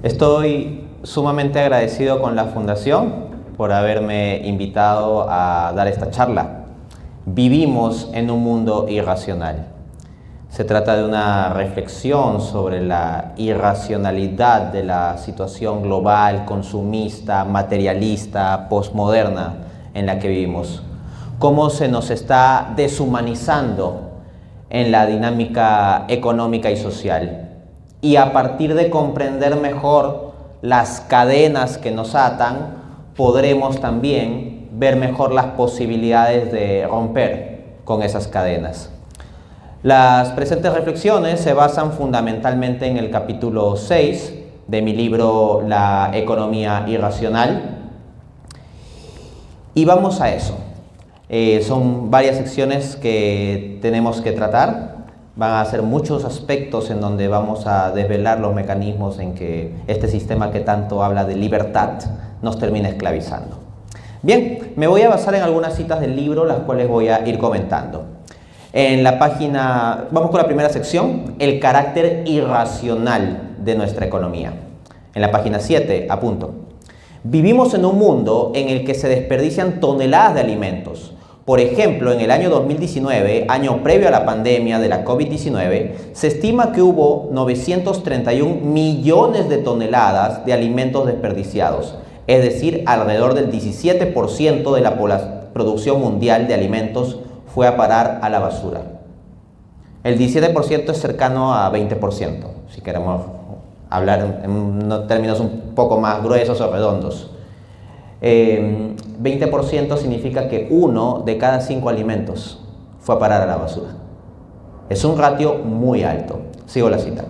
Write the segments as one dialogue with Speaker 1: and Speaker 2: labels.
Speaker 1: Estoy sumamente agradecido con la Fundación por haberme invitado a dar esta charla. Vivimos en un mundo irracional. Se trata de una reflexión sobre la irracionalidad de la situación global, consumista, materialista, posmoderna en la que vivimos. Cómo se nos está deshumanizando en la dinámica económica y social. Y a partir de comprender mejor las cadenas que nos atan, podremos también ver mejor las posibilidades de romper con esas cadenas. Las presentes reflexiones se basan fundamentalmente en el capítulo 6 de mi libro La economía irracional. Y vamos a eso. Son varias secciones que tenemos que tratar. Van a ser muchos aspectos en donde vamos a desvelar los mecanismos en que este sistema que tanto habla de libertad nos termina esclavizando. Bien, me voy a basar en algunas citas del libro, las cuales voy a ir comentando. En la página, vamos con la primera sección, el carácter irracional de nuestra economía. En la página 7, apunto. Vivimos en un mundo en el que se desperdician toneladas de alimentos. Por ejemplo, en el año 2019, año previo a la pandemia de la COVID-19, se estima que hubo 931 millones de toneladas de alimentos desperdiciados, es decir, alrededor del 17% de la producción mundial de alimentos fue a parar a la basura. El 17% es cercano a 20%, si queremos hablar en términos un poco más gruesos o redondos. 20% significa que 1 de cada 5 alimentos fue a parar a la basura. Es un ratio muy alto. Sigo la cita.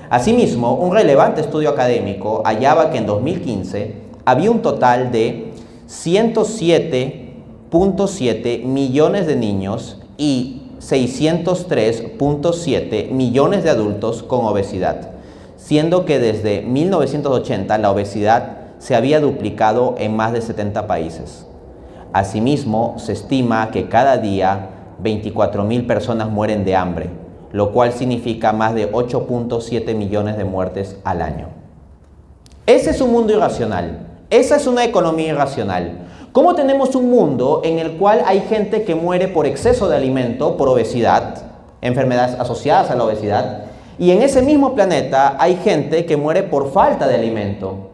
Speaker 1: Asimismo, un relevante estudio académico hallaba que en 2015 había un total de 107.7 millones de niños y 603.7 millones de adultos con obesidad, siendo que desde 1980 la obesidad se había duplicado en más de 70 países. Asimismo, se estima que cada día 24.000 personas mueren de hambre, lo cual significa más de 8.7 millones de muertes al año. Ese es un mundo irracional. Esa es una economía irracional. ¿Cómo tenemos un mundo en el cual hay gente que muere por exceso de alimento, por obesidad, enfermedades asociadas a la obesidad, y en ese mismo planeta hay gente que muere por falta de alimento?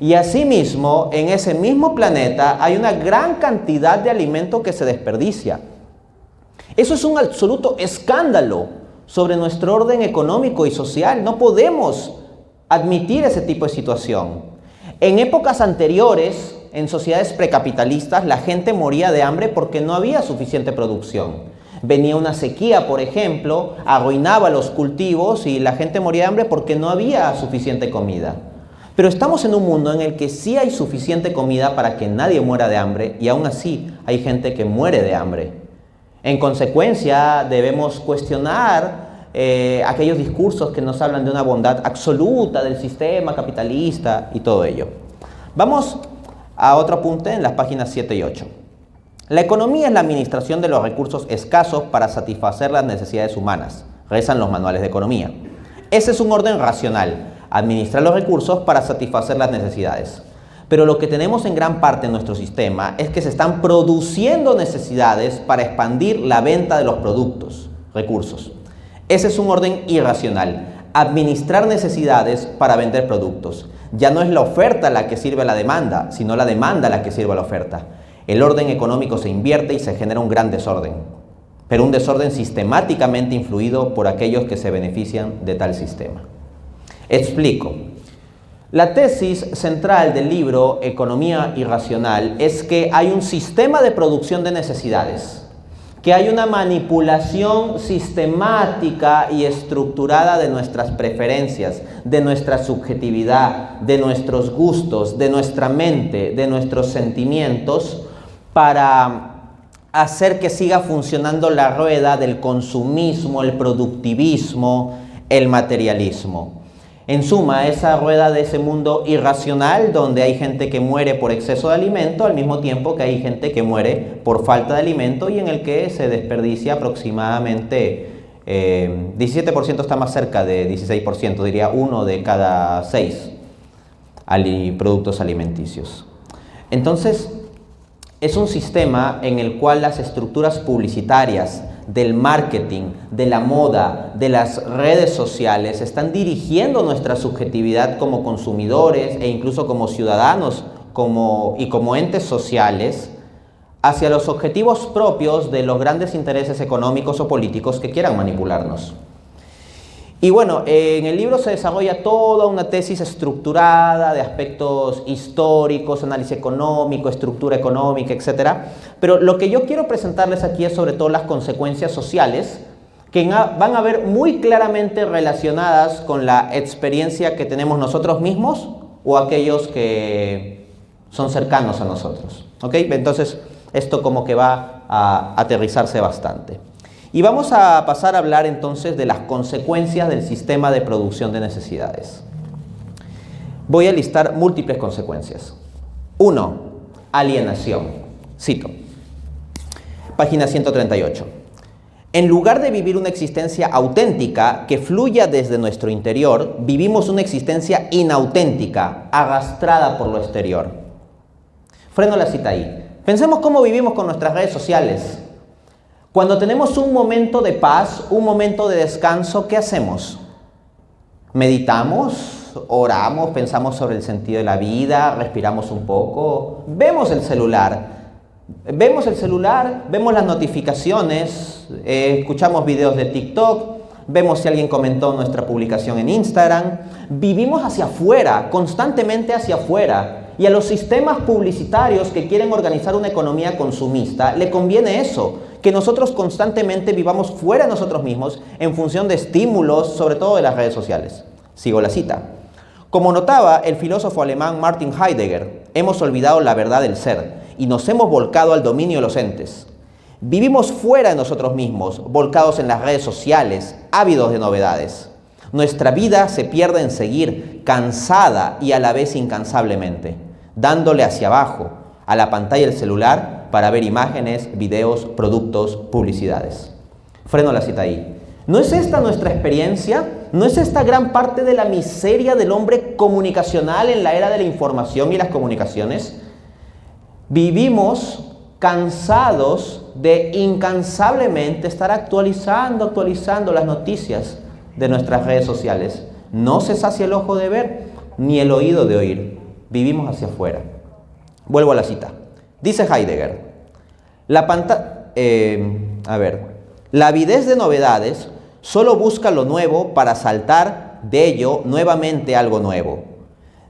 Speaker 1: Y asimismo, en ese mismo planeta hay una gran cantidad de alimento que se desperdicia. Eso es un absoluto escándalo sobre nuestro orden económico y social. No podemos admitir ese tipo de situación. En épocas anteriores, en sociedades precapitalistas, la gente moría de hambre porque no había suficiente producción. Venía una sequía, por ejemplo, arruinaba los cultivos y la gente moría de hambre porque no había suficiente comida. Pero estamos en un mundo en el que sí hay suficiente comida para que nadie muera de hambre y aún así hay gente que muere de hambre. En consecuencia, debemos cuestionar aquellos discursos que nos hablan de una bondad absoluta del sistema capitalista y todo ello. Vamos a otro apunte en las páginas 7 y 8. La economía es la administración de los recursos escasos para satisfacer las necesidades humanas, rezan los manuales de economía. Ese es un orden racional. Administrar los recursos para satisfacer las necesidades. Pero lo que tenemos en gran parte en nuestro sistema es que se están produciendo necesidades para expandir la venta de los productos, recursos. Ese es un orden irracional. Administrar necesidades para vender productos. Ya no es la oferta la que sirve a la demanda, sino la demanda la que sirve a la oferta. El orden económico se invierte y se genera un gran desorden, pero un desorden sistemáticamente influido por aquellos que se benefician de tal sistema. Explico. La tesis central del libro Economía Irracional es que hay un sistema de producción de necesidades, que hay una manipulación sistemática y estructurada de nuestras preferencias, de nuestra subjetividad, de nuestros gustos, de nuestra mente, de nuestros sentimientos, para hacer que siga funcionando la rueda del consumismo, el productivismo, el materialismo. En suma, esa rueda de ese mundo irracional donde hay gente que muere por exceso de alimento al mismo tiempo que hay gente que muere por falta de alimento y en el que se desperdicia aproximadamente 17%, está más cerca de 16%, diría 1 de cada 6. productos alimenticios. Entonces, es un sistema en el cual las estructuras publicitarias, del marketing, de la moda, de las redes sociales, están dirigiendo nuestra subjetividad como consumidores e incluso como ciudadanos y como entes sociales hacia los objetivos propios de los grandes intereses económicos o políticos que quieran manipularnos. Y bueno, en el libro se desarrolla toda una tesis estructurada de aspectos históricos, análisis económico, estructura económica, etc. Pero lo que yo quiero presentarles aquí es sobre todo las consecuencias sociales que van a ver muy claramente relacionadas con la experiencia que tenemos nosotros mismos o aquellos que son cercanos a nosotros. ¿Ok? Entonces, esto como que va a aterrizarse bastante. Y vamos a pasar a hablar entonces de las consecuencias del sistema de producción de necesidades. Voy a listar múltiples consecuencias. 1. Alienación. Cito. Página 138. En lugar de vivir una existencia auténtica que fluya desde nuestro interior, vivimos una existencia inauténtica, arrastrada por lo exterior. Freno la cita ahí. Pensemos cómo vivimos con nuestras redes sociales. Cuando tenemos un momento de paz, un momento de descanso, ¿qué hacemos? Meditamos, oramos, pensamos sobre el sentido de la vida, respiramos un poco, vemos el celular, vemos las notificaciones, escuchamos videos de TikTok, vemos si alguien comentó nuestra publicación en Instagram. Vivimos hacia afuera, constantemente hacia afuera. Y a los sistemas publicitarios que quieren organizar una economía consumista, le conviene eso, que nosotros constantemente vivamos fuera de nosotros mismos en función de estímulos, sobre todo de las redes sociales. Sigo la cita. Como notaba el filósofo alemán Martin Heidegger, hemos olvidado la verdad del ser y nos hemos volcado al dominio de los entes. Vivimos fuera de nosotros mismos, volcados en las redes sociales, ávidos de novedades. Nuestra vida se pierde en seguir, cansada y a la vez incansablemente, dándole hacia abajo a la pantalla del celular para ver imágenes, videos, productos, publicidades. Freno la cita ahí. ¿No es esta nuestra experiencia? ¿No es esta gran parte de la miseria del hombre comunicacional en la era de la información y las comunicaciones? Vivimos cansados de incansablemente estar actualizando las noticias de nuestras redes sociales. No se sacia el ojo de ver, ni el oído de oír. Vivimos hacia afuera. Vuelvo a la cita. Dice Heidegger, la avidez de novedades solo busca lo nuevo para saltar de ello nuevamente algo nuevo.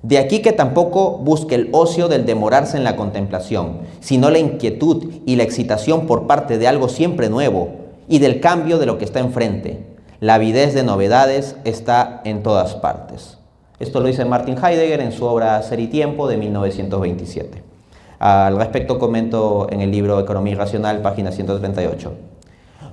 Speaker 1: De aquí que tampoco busque el ocio del demorarse en la contemplación, sino la inquietud y la excitación por parte de algo siempre nuevo y del cambio de lo que está enfrente. La avidez de novedades está en todas partes. Esto lo dice Martin Heidegger en su obra Ser y Tiempo de 1927. Al respecto comento en el libro Economía Irracional, página 138.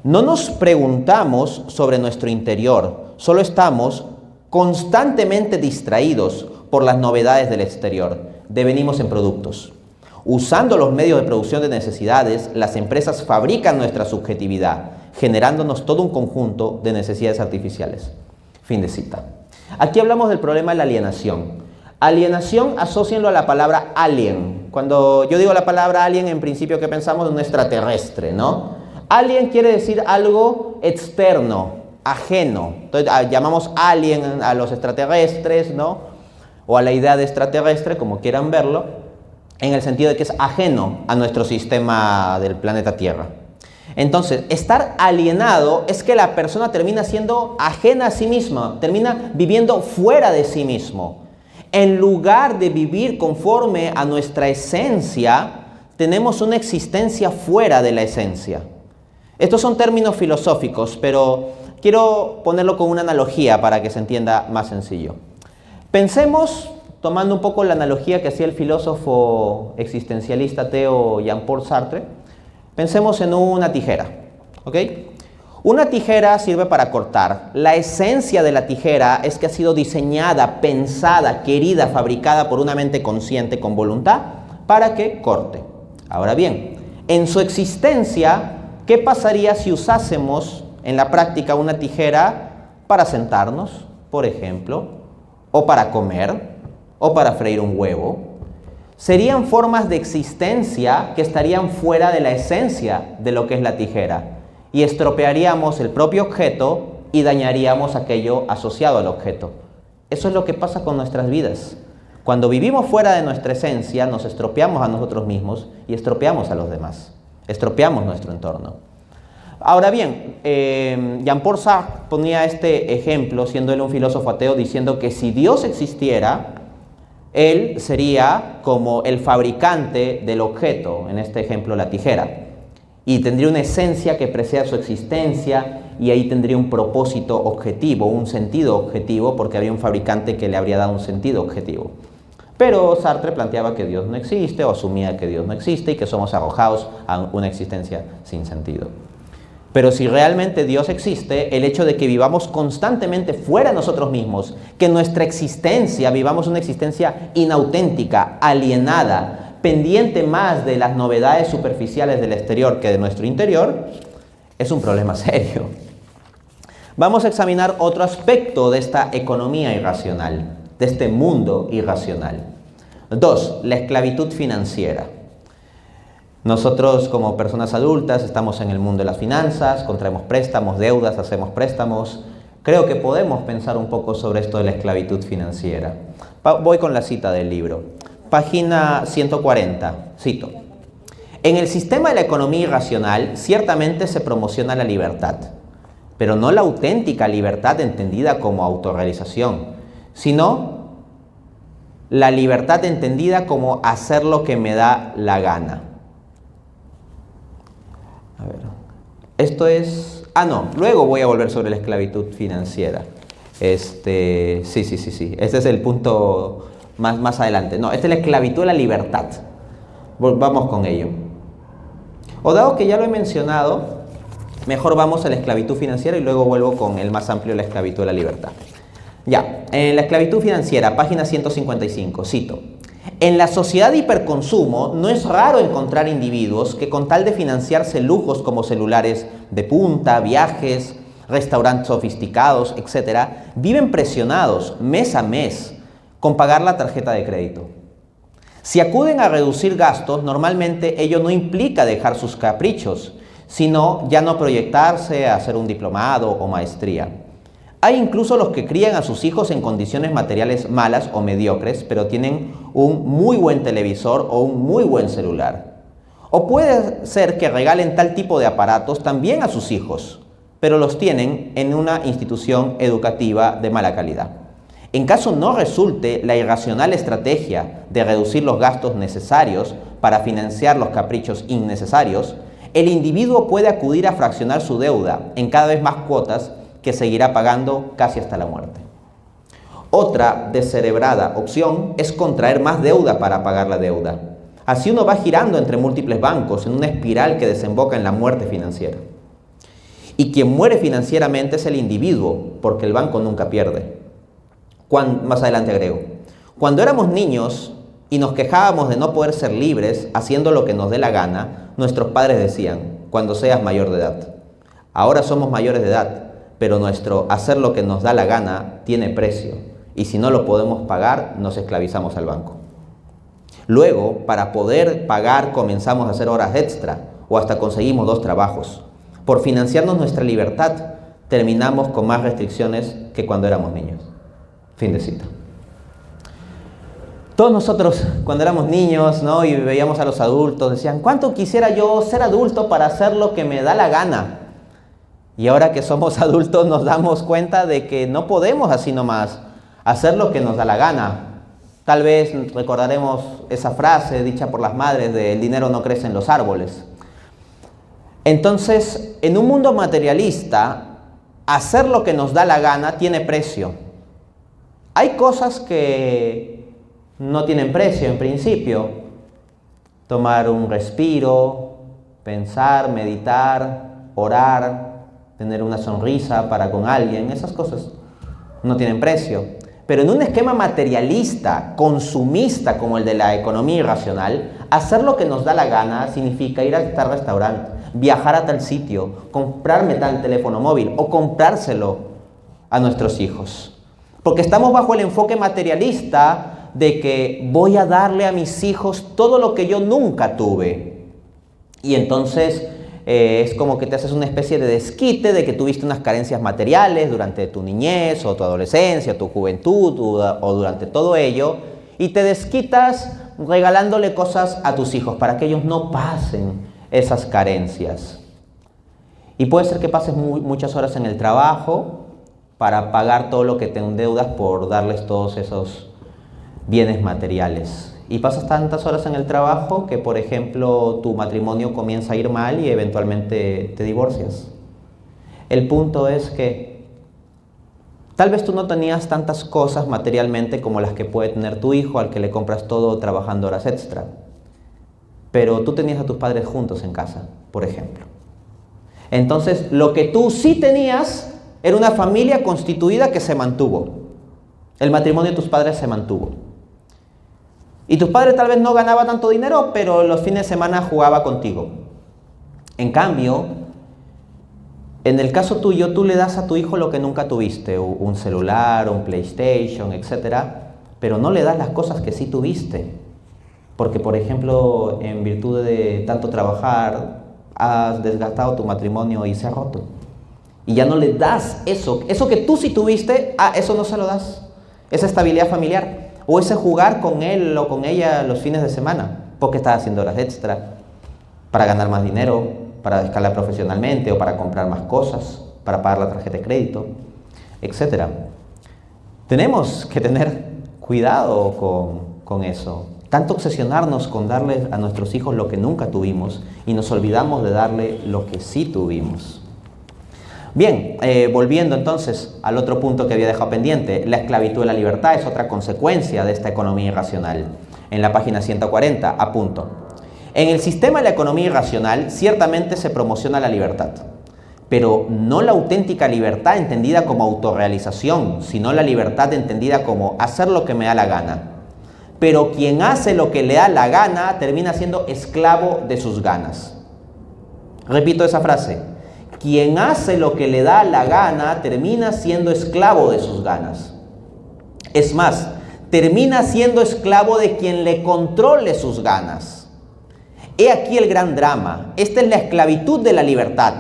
Speaker 1: No nos preguntamos sobre nuestro interior, solo estamos constantemente distraídos por las novedades del exterior. Devenimos en productos. Usando los medios de producción de necesidades, las empresas fabrican nuestra subjetividad, generándonos todo un conjunto de necesidades artificiales. Fin de cita. Aquí hablamos del problema de la alienación. Alienación, asócienlo a la palabra alien. Cuando yo digo la palabra alien, en principio, ¿qué pensamos? De un extraterrestre, ¿no? Alien quiere decir algo externo, ajeno. Entonces, llamamos alien a los extraterrestres, ¿no? O a la idea de extraterrestre, como quieran verlo, en el sentido de que es ajeno a nuestro sistema del planeta Tierra. Entonces, estar alienado es que la persona termina siendo ajena a sí misma, termina viviendo fuera de sí mismo. En lugar de vivir conforme a nuestra esencia, tenemos una existencia fuera de la esencia. Estos son términos filosóficos, pero quiero ponerlo con una analogía para que se entienda más sencillo. Pensemos, tomando un poco la analogía que hacía el filósofo existencialista ateo Jean-Paul Sartre, pensemos en una tijera, ¿ok? Una tijera sirve para cortar. La esencia de la tijera es que ha sido diseñada, pensada, querida, fabricada por una mente consciente con voluntad para que corte. Ahora bien, en su existencia, ¿qué pasaría si usásemos en la práctica una tijera para sentarnos, por ejemplo, o para comer, o para freír un huevo, serían formas de existencia que estarían fuera de la esencia de lo que es la tijera y estropearíamos el propio objeto y dañaríamos aquello asociado al objeto. Eso es lo que pasa con nuestras vidas. Cuando vivimos fuera de nuestra esencia, nos estropeamos a nosotros mismos y estropeamos a los demás. Estropeamos nuestro entorno. Ahora bien, Jean-Paul Sartre ponía este ejemplo, siendo él un filósofo ateo, diciendo que si Dios existiera, él sería como el fabricante del objeto, en este ejemplo la tijera, y tendría una esencia que preceda su existencia y ahí tendría un propósito objetivo, un sentido objetivo, porque habría un fabricante que le habría dado un sentido objetivo. Pero Sartre planteaba que Dios no existe o asumía que Dios no existe y que somos arrojados a una existencia sin sentido. Pero si realmente Dios existe, el hecho de que vivamos constantemente fuera de nosotros mismos, que nuestra existencia, vivamos una existencia inauténtica, alienada, pendiente más de las novedades superficiales del exterior que de nuestro interior, es un problema serio. Vamos a examinar otro aspecto de esta economía irracional, de este mundo irracional. 2. La esclavitud financiera. Nosotros como personas adultas estamos en el mundo de las finanzas, contraemos préstamos, deudas, hacemos préstamos. Creo que podemos pensar un poco sobre esto de la esclavitud financiera. Voy con la cita del libro. Página 140, cito. En el sistema de la economía irracional ciertamente se promociona la libertad, pero no la auténtica libertad entendida como autorrealización, sino la libertad entendida como hacer lo que me da la gana. A ver, esto es... luego voy a volver sobre la esclavitud financiera. Sí. Este es el punto más adelante. No, esta es la esclavitud de la libertad. Vamos con ello. O dado que ya lo he mencionado, mejor vamos a la esclavitud financiera y luego vuelvo con el más amplio, la esclavitud de la libertad. Ya, en la esclavitud financiera, página 155, cito. En la sociedad de hiperconsumo no es raro encontrar individuos que con tal de financiarse lujos como celulares de punta, viajes, restaurantes sofisticados, etc., viven presionados mes a mes con pagar la tarjeta de crédito. Si acuden a reducir gastos, normalmente ello no implica dejar sus caprichos, sino ya no proyectarse a hacer un diplomado o maestría. Hay incluso los que crían a sus hijos en condiciones materiales malas o mediocres, pero tienen un muy buen televisor o un muy buen celular. O puede ser que regalen tal tipo de aparatos también a sus hijos, pero los tienen en una institución educativa de mala calidad. En caso no resulte la irracional estrategia de reducir los gastos necesarios para financiar los caprichos innecesarios, el individuo puede acudir a fraccionar su deuda en cada vez más cuotas que seguirá pagando casi hasta la muerte. Otra descerebrada opción es contraer más deuda para pagar la deuda. Así uno va girando entre múltiples bancos en una espiral que desemboca en la muerte financiera. Y quien muere financieramente es el individuo, porque el banco nunca pierde. Más adelante agrego, cuando éramos niños y nos quejábamos de no poder ser libres haciendo lo que nos dé la gana, nuestros padres decían, cuando seas mayor de edad. Ahora somos mayores de edad, pero nuestro hacer lo que nos da la gana tiene precio, y si no lo podemos pagar, nos esclavizamos al banco. Luego, para poder pagar, comenzamos a hacer horas extra, o hasta conseguimos 2 trabajos. Por financiarnos nuestra libertad, terminamos con más restricciones que cuando éramos niños. Fin de cita. Todos nosotros, cuando éramos niños, ¿no?, y veíamos a los adultos, decían, ¿cuánto quisiera yo ser adulto para hacer lo que me da la gana? Y ahora que somos adultos nos damos cuenta de que no podemos así nomás hacer lo que nos da la gana. Tal vez recordaremos esa frase dicha por las madres de el dinero no crece en los árboles. Entonces, en un mundo materialista, hacer lo que nos da la gana tiene precio. Hay cosas que no tienen precio en principio. Tomar un respiro, pensar, meditar, orar, tener una sonrisa para con alguien, esas cosas no tienen precio. Pero en un esquema materialista, consumista como el de la economía irracional, hacer lo que nos da la gana significa ir a tal restaurante, viajar a tal sitio, comprarme tal teléfono móvil o comprárselo a nuestros hijos. Porque estamos bajo el enfoque materialista de que voy a darle a mis hijos todo lo que yo nunca tuve. Y entonces es como que te haces una especie de desquite de que tuviste unas carencias materiales durante tu niñez o tu adolescencia, tu juventud o durante todo ello, y te desquitas regalándole cosas a tus hijos para que ellos no pasen esas carencias. Y puede ser que pases muchas horas en el trabajo para pagar todo lo que te endeudas por darles todos esos bienes materiales. Y pasas tantas horas en el trabajo que, por ejemplo, tu matrimonio comienza a ir mal y eventualmente te divorcias. El punto es que tal vez tú no tenías tantas cosas materialmente como las que puede tener tu hijo al que le compras todo trabajando horas extra. Pero tú tenías a tus padres juntos en casa, por ejemplo. Entonces, lo que tú sí tenías era una familia constituida que se mantuvo. El matrimonio de tus padres se mantuvo. Y tus padres tal vez no ganaban tanto dinero, pero los fines de semana jugaba contigo. En cambio, en el caso tuyo, tú le das a tu hijo lo que nunca tuviste, un celular, un PlayStation, etc. Pero no le das las cosas que sí tuviste. Porque, por ejemplo, en virtud de tanto trabajar, has desgastado tu matrimonio y se ha roto. Y ya no le das eso que tú sí tuviste, eso no se lo das. Esa estabilidad familiar. O ese jugar con él o con ella los fines de semana, porque estás haciendo horas extra, para ganar más dinero, para escalar profesionalmente o para comprar más cosas, para pagar la tarjeta de crédito, etc. Tenemos que tener cuidado con eso. Tanto obsesionarnos con darles a nuestros hijos lo que nunca tuvimos y nos olvidamos de darle lo que sí tuvimos. Bien, volviendo entonces al otro punto que había dejado pendiente, la esclavitud de la libertad es otra consecuencia de esta economía irracional. En la página 140, apunto. En el sistema de la economía irracional ciertamente se promociona la libertad, pero no la auténtica libertad entendida como autorrealización, sino la libertad entendida como hacer lo que me da la gana. Pero quien hace lo que le da la gana termina siendo esclavo de sus ganas. Repito esa frase. Quien hace lo que le da la gana termina siendo esclavo de sus ganas. Es más, termina siendo esclavo de quien le controle sus ganas. He aquí el gran drama. Esta es la esclavitud de la libertad.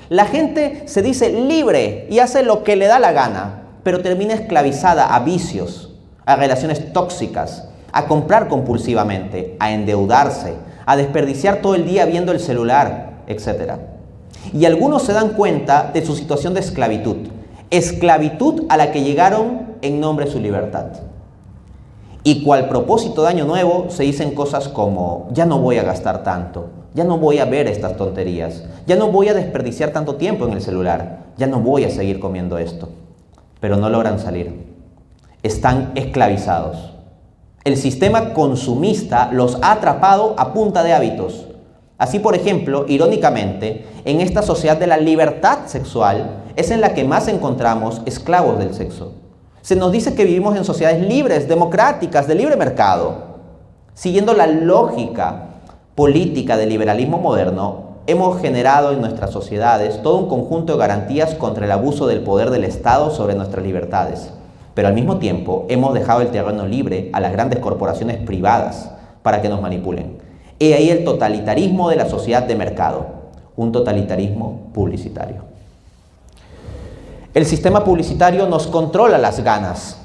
Speaker 1: La gente se dice libre y hace lo que le da la gana, pero termina esclavizada a vicios, a relaciones tóxicas, a comprar compulsivamente, a endeudarse, a desperdiciar todo el día viendo el celular, etc. Y algunos se dan cuenta de su situación de esclavitud, esclavitud a la que llegaron en nombre de su libertad. Y cual propósito de año nuevo se dicen cosas como, ya no voy a gastar tanto, ya no voy a ver estas tonterías, ya no voy a desperdiciar tanto tiempo en el celular, ya no voy a seguir comiendo esto. Pero no logran salir. Están esclavizados. El sistema consumista los ha atrapado a punta de hábitos. Así, por ejemplo, irónicamente, en esta sociedad de la libertad sexual es en la que más encontramos esclavos del sexo. Se nos dice que vivimos en sociedades libres, democráticas, de libre mercado. Siguiendo la lógica política del liberalismo moderno, hemos generado en nuestras sociedades todo un conjunto de garantías contra el abuso del poder del Estado sobre nuestras libertades. Pero al mismo tiempo hemos dejado el terreno libre a las grandes corporaciones privadas para que nos manipulen. He ahí el totalitarismo de la sociedad de mercado, un totalitarismo publicitario. El sistema publicitario nos controla las ganas,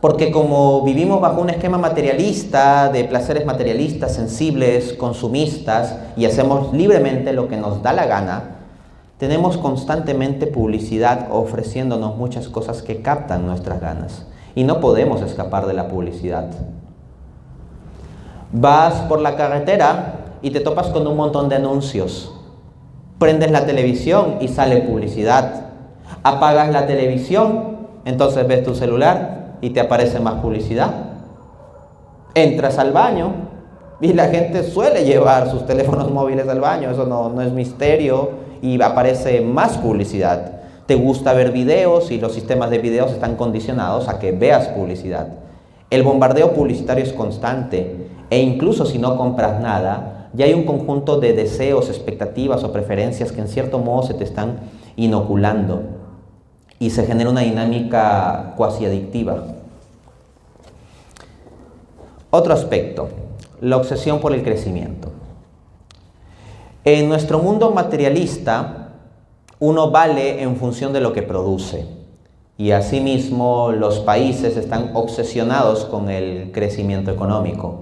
Speaker 1: porque como vivimos bajo un esquema materialista, de placeres materialistas, sensibles, consumistas, y hacemos libremente lo que nos da la gana, tenemos constantemente publicidad ofreciéndonos muchas cosas que captan nuestras ganas, y no podemos escapar de la publicidad. Vas por la carretera y te topas con un montón de anuncios. Prendes la televisión y sale publicidad. Apagas la televisión, entonces ves tu celular y te aparece más publicidad. Entras al baño y la gente suele llevar sus teléfonos móviles al baño, eso no es misterio, y aparece más publicidad. Te gusta ver videos y los sistemas de videos están condicionados a que veas publicidad. El bombardeo publicitario es constante e incluso si no compras nada, ya hay un conjunto de deseos, expectativas o preferencias que en cierto modo se te están inoculando y se genera una dinámica cuasi adictiva. Otro aspecto, la obsesión por el crecimiento. En nuestro mundo materialista, uno vale en función de lo que produce. Y asimismo, los países están obsesionados con el crecimiento económico.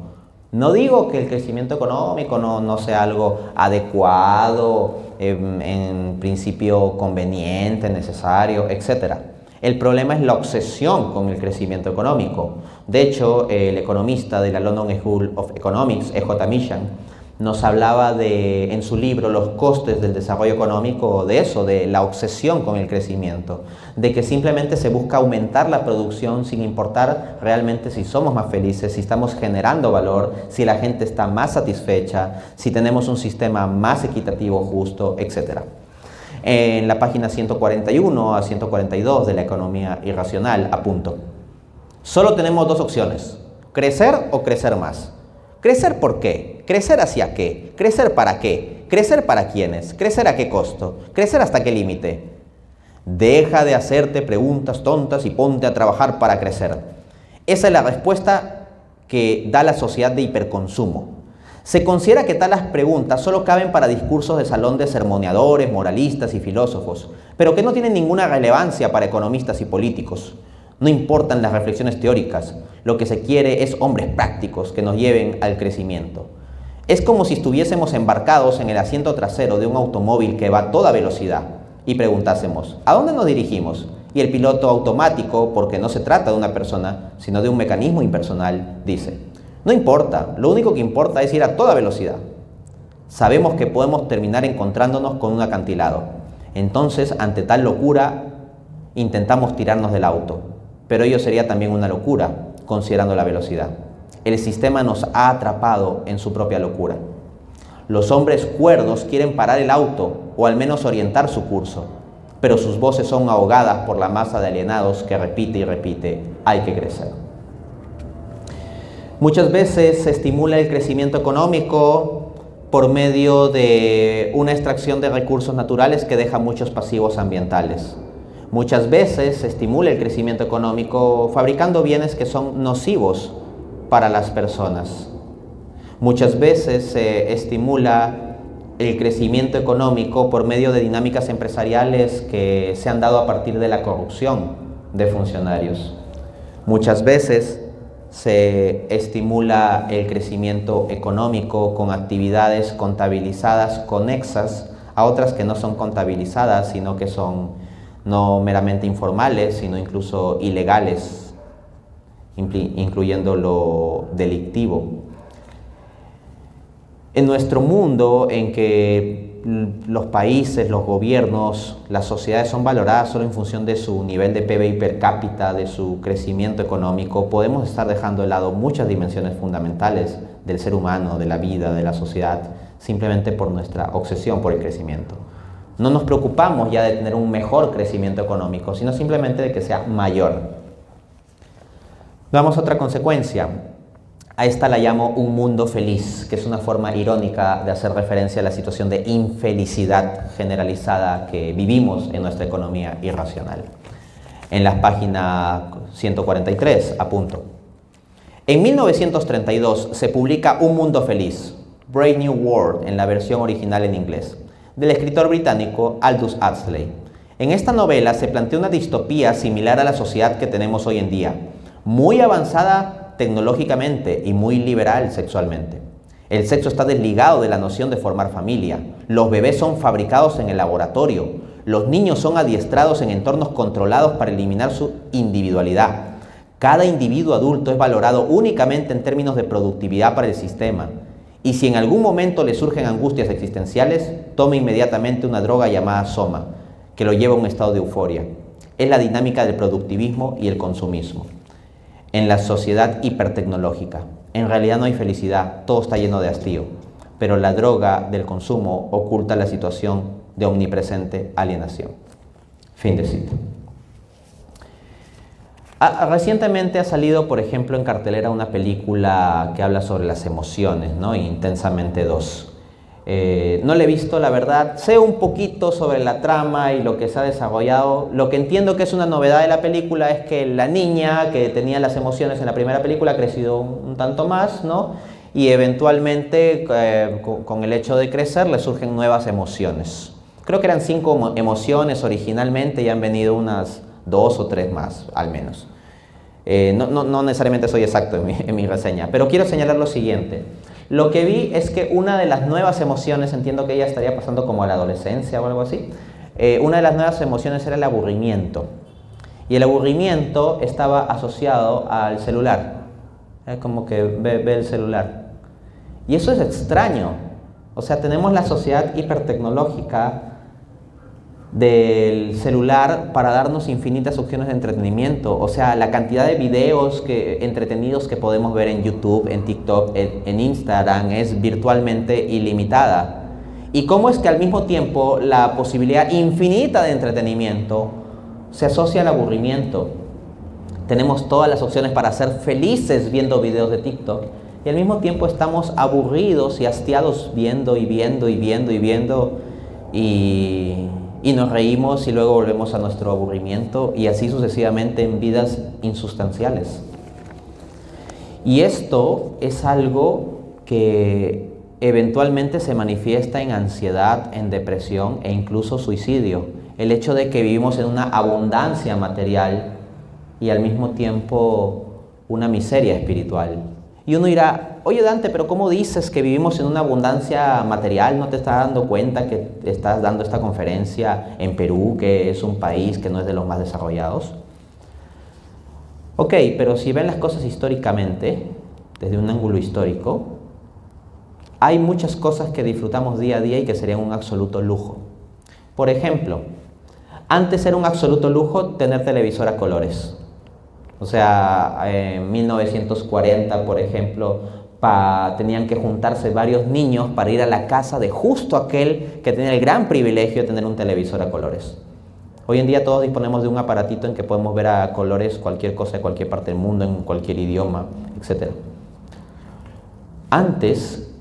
Speaker 1: No digo que el crecimiento económico no sea algo adecuado, en principio conveniente, necesario, etc. El problema es la obsesión con el crecimiento económico. De hecho, el economista de la London School of Economics, E.J. Mischan, nos hablaba en su libro Los costes del desarrollo económico de eso, de la obsesión con el crecimiento, de que simplemente se busca aumentar la producción sin importar realmente si somos más felices, si estamos generando valor, si la gente está más satisfecha, si tenemos un sistema más equitativo, justo, etc. En la página 141 a 142 de la economía irracional apunto: solo tenemos dos opciones, crecer o crecer más. ¿Crecer por qué? ¿Crecer hacia qué? ¿Crecer para qué? ¿Crecer para quiénes? ¿Crecer a qué costo? ¿Crecer hasta qué límite? Deja de hacerte preguntas tontas y ponte a trabajar para crecer. Esa es la respuesta que da la sociedad de hiperconsumo. Se considera que tales preguntas solo caben para discursos de salón de sermoneadores, moralistas y filósofos, pero que no tienen ninguna relevancia para economistas y políticos. No importan las reflexiones teóricas, lo que se quiere es hombres prácticos que nos lleven al crecimiento. Es como si estuviésemos embarcados en el asiento trasero de un automóvil que va a toda velocidad y preguntásemos, ¿a dónde nos dirigimos? Y el piloto automático, porque no se trata de una persona, sino de un mecanismo impersonal, dice, no importa, lo único que importa es ir a toda velocidad. Sabemos que podemos terminar encontrándonos con un acantilado. Entonces, ante tal locura, intentamos tirarnos del auto. Pero ello sería también una locura, considerando la velocidad. El sistema nos ha atrapado en su propia locura. Los hombres cuerdos quieren parar el auto, o al menos orientar su curso, pero sus voces son ahogadas por la masa de alienados que repite y repite, hay que crecer. Muchas veces se estimula el crecimiento económico por medio de una extracción de recursos naturales que deja muchos pasivos ambientales. Muchas veces se estimula el crecimiento económico fabricando bienes que son nocivos para las personas. Muchas veces se estimula el crecimiento económico por medio de dinámicas empresariales que se han dado a partir de la corrupción de funcionarios. Muchas veces se estimula el crecimiento económico con actividades contabilizadas conexas a otras que no son contabilizadas, sino que son no meramente informales, sino incluso ilegales, incluyendo lo delictivo. En nuestro mundo, en que los países, los gobiernos, las sociedades son valoradas solo en función de su nivel de PBI per cápita, de su crecimiento económico, podemos estar dejando de lado muchas dimensiones fundamentales del ser humano, de la vida, de la sociedad, simplemente por nuestra obsesión por el crecimiento. No nos preocupamos ya de tener un mejor crecimiento económico, sino simplemente de que sea mayor. Vamos a otra consecuencia. A esta la llamo un mundo feliz, que es una forma irónica de hacer referencia a la situación de infelicidad generalizada que vivimos en nuestra economía irracional. En la página 143, apunto. En 1932 se publica Un mundo feliz, Brave New World, en la versión original en inglés, del escritor británico Aldous Huxley. En esta novela se plantea una distopía similar a la sociedad que tenemos hoy en día, muy avanzada tecnológicamente y muy liberal sexualmente. El sexo está desligado de la noción de formar familia. Los bebés son fabricados en el laboratorio. Los niños son adiestrados en entornos controlados para eliminar su individualidad. Cada individuo adulto es valorado únicamente en términos de productividad para el sistema. Y si en algún momento le surgen angustias existenciales, toma inmediatamente una droga llamada soma, que lo lleva a un estado de euforia. Es la dinámica del productivismo y el consumismo. En la sociedad hipertecnológica, en realidad no hay felicidad, todo está lleno de hastío, pero la droga del consumo oculta la situación de omnipresente alienación. Fin de cita. Recientemente ha salido, por ejemplo, en cartelera una película que habla sobre las emociones, ¿no? Intensamente 2. No la he visto, la verdad. Sé un poquito sobre la trama y lo que se ha desarrollado. Lo que entiendo que es una novedad de la película es que la niña que tenía las emociones en la primera película ha crecido un tanto más, ¿no? Y eventualmente, con el hecho de crecer, le surgen nuevas emociones. Creo que eran 5 emociones originalmente y han venido unas 2 o 3 más, al menos. No necesariamente soy exacto en mi reseña, pero quiero señalar lo siguiente. Lo que vi es que una de las nuevas emociones, entiendo que ella estaría pasando como a la adolescencia o algo así, una de las nuevas emociones era el aburrimiento. Y el aburrimiento estaba asociado al celular. Como que ve el celular. Y eso es extraño. O sea, tenemos la sociedad hipertecnológica del celular para darnos infinitas opciones de entretenimiento. O sea, la cantidad de videos entretenidos que podemos ver en YouTube, en TikTok, en Instagram es virtualmente ilimitada. Y cómo es que al mismo tiempo la posibilidad infinita de entretenimiento se asocia al aburrimiento. Tenemos todas las opciones para ser felices viendo videos de TikTok y al mismo tiempo estamos aburridos y hastiados viendo y nos reímos y luego volvemos a nuestro aburrimiento y así sucesivamente en vidas insustanciales. Y esto es algo que eventualmente se manifiesta en ansiedad, en depresión e incluso suicidio. El hecho de que vivimos en una abundancia material y al mismo tiempo una miseria espiritual. Y uno dirá, oye Dante, pero ¿cómo dices que vivimos en una abundancia material? ¿No te estás dando cuenta que estás dando esta conferencia en Perú, que es un país que no es de los más desarrollados? Ok, pero si ven las cosas históricamente, desde un ángulo histórico, hay muchas cosas que disfrutamos día a día y que serían un absoluto lujo. Por ejemplo, antes era un absoluto lujo tener televisor a colores. O sea, en 1940, por ejemplo, tenían que juntarse varios niños para ir a la casa de justo aquel que tenía el gran privilegio de tener un televisor a colores. Hoy en día todos disponemos de un aparatito en que podemos ver a colores cualquier cosa de cualquier parte del mundo, en cualquier idioma, etc. Antes,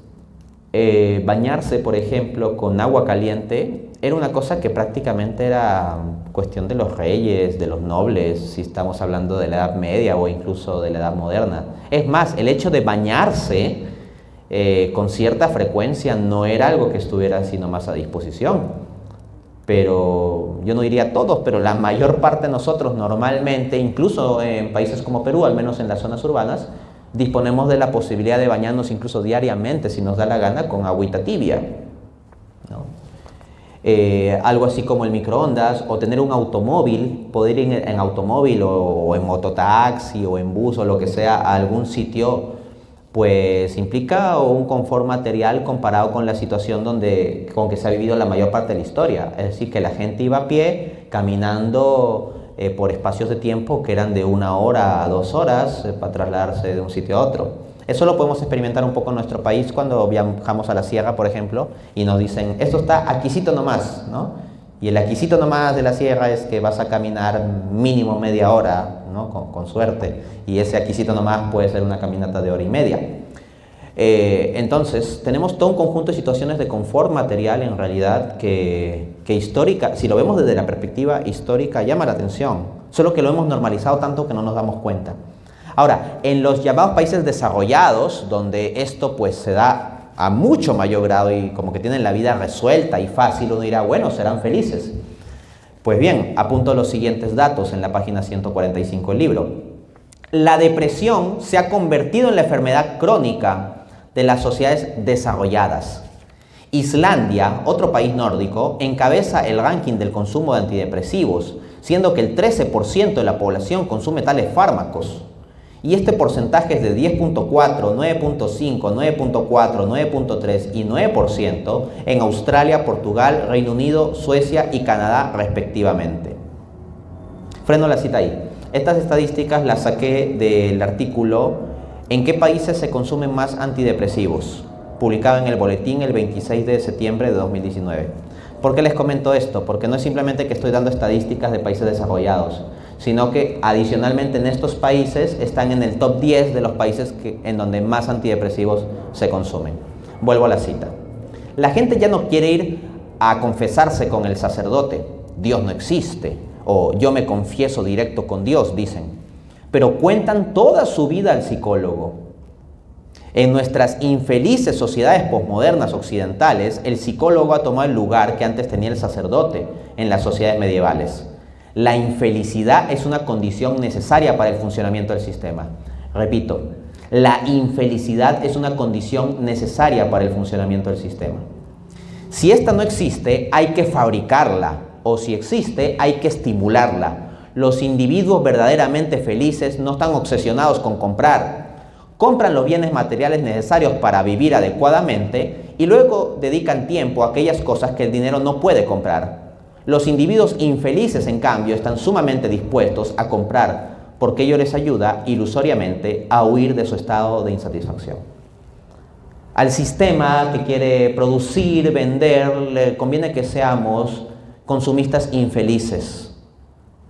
Speaker 1: bañarse, por ejemplo, con agua caliente era una cosa que prácticamente era cuestión de los reyes, de los nobles, si estamos hablando de la Edad Media o incluso de la Edad Moderna. Es más, el hecho de bañarse con cierta frecuencia no era algo que estuviera así nomás a disposición. Pero yo no diría todos, pero la mayor parte de nosotros normalmente, incluso en países como Perú, al menos en las zonas urbanas, disponemos de la posibilidad de bañarnos incluso diariamente, si nos da la gana, con agüita tibia, ¿no? Algo así como el microondas o tener un automóvil, poder ir en automóvil o en mototaxi o en bus o lo que sea a algún sitio, pues implica un confort material comparado con la situación con que se ha vivido la mayor parte de la historia. Es decir, que la gente iba a pie, caminando por espacios de tiempo que eran de 1 hora a 2 horas para trasladarse de un sitio a otro. Eso lo podemos experimentar un poco en nuestro país cuando viajamos a la sierra, por ejemplo, y nos dicen, esto está aquícito nomás, ¿no? Y el aquícito nomás de la sierra es que vas a caminar mínimo media hora, ¿no? Con suerte. Y ese aquícito nomás puede ser una caminata de 1 hora y media. Entonces, tenemos todo un conjunto de situaciones de confort material en realidad que histórica, si lo vemos desde la perspectiva histórica, llama la atención. Solo que lo hemos normalizado tanto que no nos damos cuenta. Ahora, en los llamados países desarrollados, donde esto pues se da a mucho mayor grado y como que tienen la vida resuelta y fácil, uno dirá, bueno, serán felices. Pues bien, apunto los siguientes datos en la página 145 del libro. La depresión se ha convertido en la enfermedad crónica de las sociedades desarrolladas. Islandia, otro país nórdico, encabeza el ranking del consumo de antidepresivos, siendo que el 13% de la población consume tales fármacos. Y este porcentaje es de 10.4, 9.5, 9.4, 9.3 y 9% en Australia, Portugal, Reino Unido, Suecia y Canadá respectivamente. Freno la cita ahí. Estas estadísticas las saqué del artículo ¿En qué países se consumen más antidepresivos?, publicado en el boletín el 26 de septiembre de 2019. ¿Por qué les comento esto? Porque no es simplemente que estoy dando estadísticas de países desarrollados, sino que adicionalmente en estos países están en el top 10 de los países en donde más antidepresivos se consumen. Vuelvo a la cita. La gente ya no quiere ir a confesarse con el sacerdote. Dios no existe. O yo me confieso directo con Dios, dicen. Pero cuentan toda su vida al psicólogo. En nuestras infelices sociedades posmodernas occidentales, el psicólogo ha tomado el lugar que antes tenía el sacerdote en las sociedades medievales. La infelicidad es una condición necesaria para el funcionamiento del sistema. Repito, la infelicidad es una condición necesaria para el funcionamiento del sistema. Si esta no existe, hay que fabricarla, o si existe, hay que estimularla. Los individuos verdaderamente felices no están obsesionados con comprar. Compran los bienes materiales necesarios para vivir adecuadamente y luego dedican tiempo a aquellas cosas que el dinero no puede comprar. Los individuos infelices, en cambio, están sumamente dispuestos a comprar porque ello les ayuda ilusoriamente a huir de su estado de insatisfacción. Al sistema que quiere producir, vender, le conviene que seamos consumistas infelices.